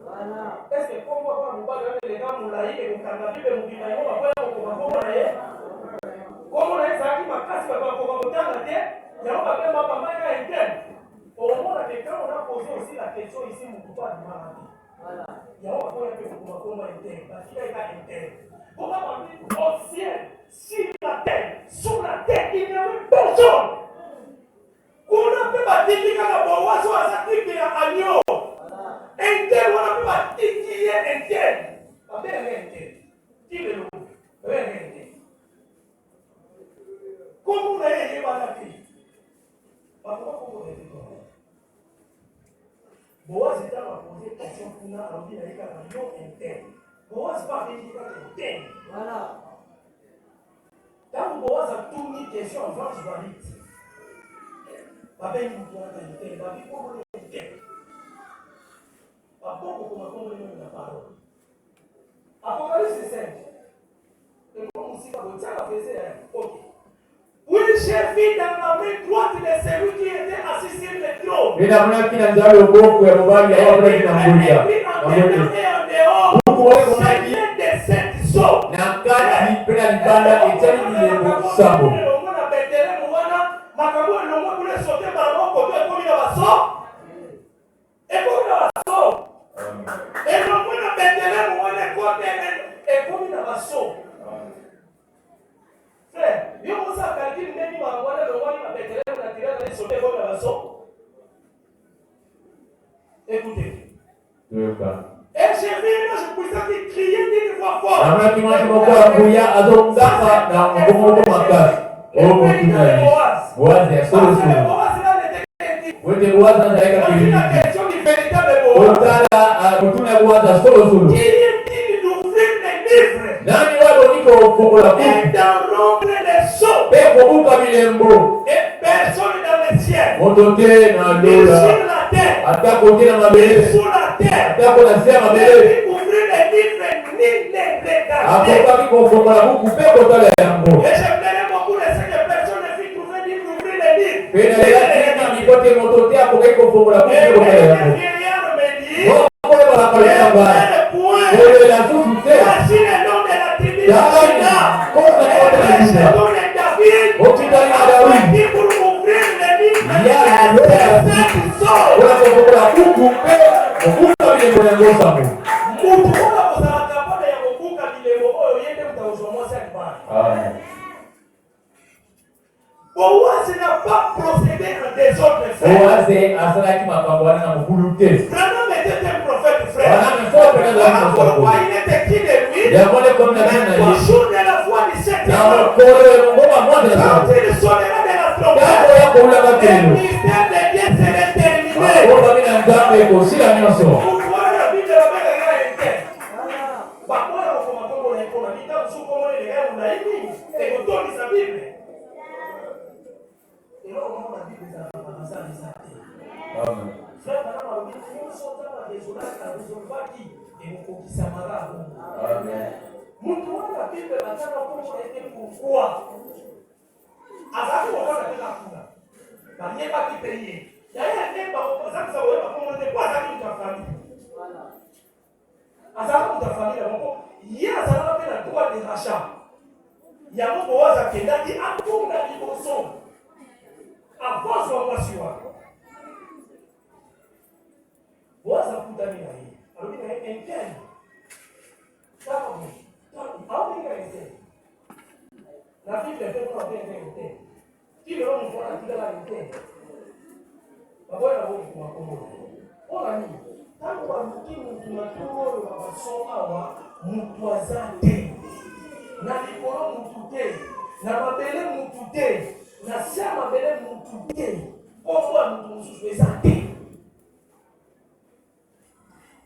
Est-ce que comme on va nous parler les gars moulaï et nous la Bible nous dit on va voir comment on est. Comme on est ça qui m'a cassé on va voir dans la terre, il y a pas même pas mal à interne. Au moment où quelqu'un on a posé aussi la question ici mon pouvoir du maladie. Voilà. Il y a un peu de comment interne, parce qu'il y a interne. Comment on dit au ciel, sur la terre, il n'y avait personne. On a fait bâtir la Boaz à sa tribu à Agneau. Interne, on a fait bâtir interne. Pas bien interne. Qui le loue? Bien interne. Comment on a eu la fille? Comment on a eu Boaz est dans la posée question pour nous, on dit qu'il y a un non interne. Boaz va dire qu'il y a un interne. Voilà. Quand Boaz a tout mis question avant, je dois dire. Papa, il nous doit être interne. Papa, il faut être interne. Papa, il faut qu'on ait la parole. Apocalypse 5. Et comme on s'y va, on tient la faisée. Ok. Oui, j'ai vu dans la main droite de celui qui était assis sur le trône. Et puis en dehors, Seigneur des sept sceaux. Frère, il y a un calcul qui m'a envoyé le roi, il m'a tiré dans les sauter comme la maçon. Écoutez. Et j'ai vu je puissais qui criait d'une voix forte. Et dans l'ombre des sceaux. Et personne dans le ciel. Ni sur la terre. Ni sous la terre. Ni ouvrir les livres ni les regarder. Et j'aimerais beaucoup de ce que personne ne fit trouver ni ouvrir les livres. Et le vieillard me dit. Voici le nom de la tribu de Juda. Et le nom de David. Pour ouvrir les livres Boaz n'a pas procédé en désordre, frère. Boaz asalaki makambo wana na mokulu te. Branham était un prophète, frère. Pourquoi il était qui de lui? Il y a moins de comme la Mais au jour de la foi du septième jour, quand il sonnera de la trompette, le ministère de Dieu serait terminé. Pourquoi la vie de la mère est interne? Bakora kwa mikono nita msuko mwe ile yao na hivi ekotoni za Biblia. Ilo unaona Biblia za mabazani sana. Amen. Sasa kama Biblia sote kama desolate na desolvaki emukokisa marabu. Amen. Mtu wala Biblia nataka kuwa ete kukua. Azabu wakati tena kuna. Na nyeba kipeye. Yeye nemba kwa sababu wewe kama ndio kwa sababu utafanya. Azabu utafanya hapo. Yeye azalaka pe na droit de rachat. Yango Boaz akendaki atunga liboso. Avance wa mwasi wako. Boaz akutani na yeye. Alobi na yeye interne. Sababu. Au ni interne. Na Biblia ndio kwa interne. Kile roho mfano kile la interne. Baboya na wao kwa kombo. Ona nini? Tangu wa mkimu tunatoa wa basoma wa mtu azate. Na likolo mtu te. Na mabele mtu te. Na sia mabele mtu te. Kwa mtu mususu ezate.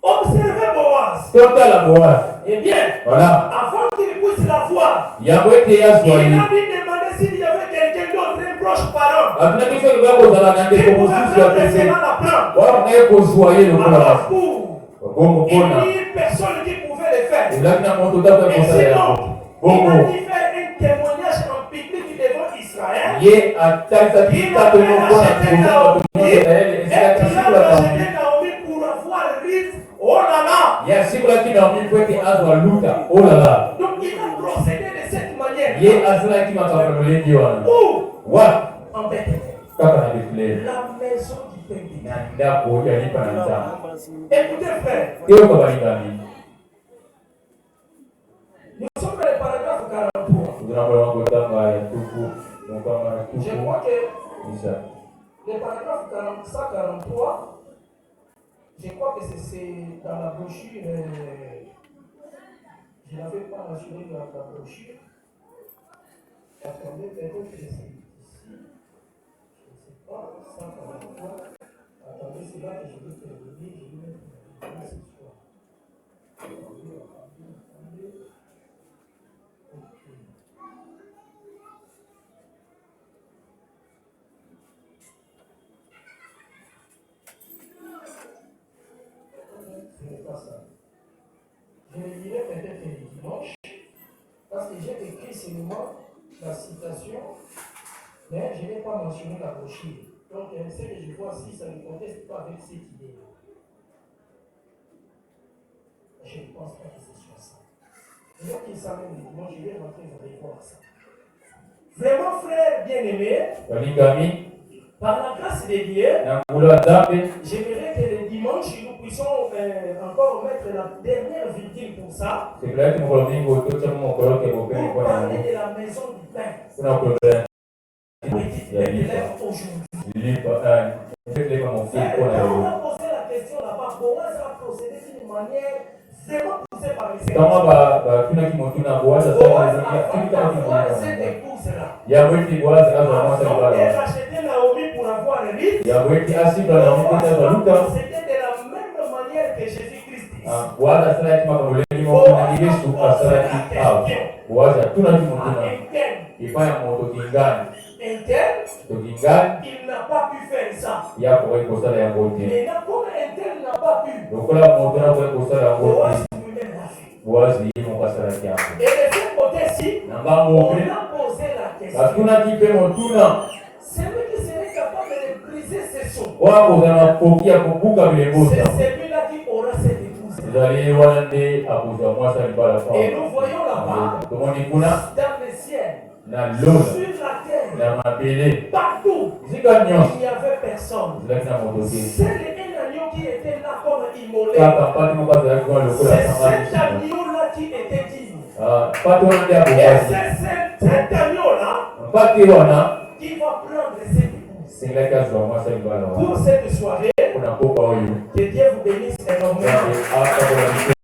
Observez Boaz. Total la Boaz. Eh bien, voilà. Avant qu'il puisse la voir, Il a été il a dû demander s'il y avait quelqu'un d'autre, un proche parent. Après qu'il fait le gars pour la nande Qui comme pouvait si prendre c'était cela la prendre. on est pour joyer le Alors, pour pour il n'y a personne qui pouvait le faire. il a n'a monté dans Et le sinon, il bon a dû faire un témoignage en public devant Israël. Yé a tata Il ta a de fait mon racheter Naomi. Et et il a racheté Naomi pour avoir Ruth. Oh là là! il y a si pour la qui n'a mis pour être à luta oh là là Donc il a procédé de cette manière. Yé a cela qui m'a parlé de Dieu Où? what En Bethléem. kaka na Bethléem La maison du Père. na ndako ya lipa na nzambe Écoutez, frère. hiyo kwa balingani Nous sommes dans le paragraphe 43. tunamwona wangu tanga ya tuku mkama Je tuku crois que isa le paragraphe 143, je crois que c'est dans la brochure. Je n'avais pas mentionné dans la brochure. Attendez, peut-être que c'est ici. Je ne sais pas. 143. Attendez, c'est là que je vais terminer. Je vais mettre ce soir. Attendez. Ce n'est pas ça. Je le lirai peut-être le dimanche, parce que j'ai écrit seulement la citation, mais je n'ai pas mentionné la brochure. Donc, ce que je vois si ça ne conteste pas avec ce qu'il est. Je ne pense pas que ce soit ça. Je vois qu'il s'amène le dimanche, je vais rentrer, vous allez voir ça. Vraiment, frère bien-aimé, balingami par la grâce de Dieu, na ngulu nzambe j'aimerais que le dimanche, nous puissions encore mettre la dernière virgule pour ça. c'est vrai que mon ami autour de mon collègue est beaucoup Pour parler de la maison du pain. kuna problème Petite Bethléem aujourd'hui. lipa lipa mon fils Frère, pour quand on la a posé la question là-bas, Boaz a procédé d'une manière vraiment poussée par les kama ba kuna kimotuna Boaz Boaz sasa a fait avoir cette ya épouse-là. ya weti Boaz aza mwanza Donc, bala elle a acheté Naomi pour avoir un Ruth. ya weti asibra na mkota baluta C'était de la même manière que Jésus-Christ. Boaz asala kima koleni mo kuna Yesu asala kikao Boaz tuna kimotuna ifanya moto kingani Interne, tokingani il n'a pas pu faire ça. ya kwa kosala ya ngote Et là, comme interne n'a pas pu, lokola moto na kwa kosala ya Boaz ngote lui-même l'a fait. Boaz yimo kasala kyako Et de ce côté-ci, namba on mo a posé la question. bakuna kipe motuna Celui qui serait capable de briser ses sons, wako kana pokia kubuka c'est bilebota celui-là qui aura cette épouse. ezali wana nde akuzwa mwasa libala kwa Et nous voyons là-bas, tomoni kuna dans le ciel, na lola sur la terre, na mabele partout, zika nyonso il n'y avait personne. ezalaki na moto te C'est un agneau qui était là comme immolé. kaka mpati moko azalaki kuna lokola C'est cet sangani agneau-là qui était digne. mpati wana nde Et akokasi c'est cet agneau-là mpati wana qui va prendre cette pour pour cette soirée. Que Dieu vous bénisse énormément.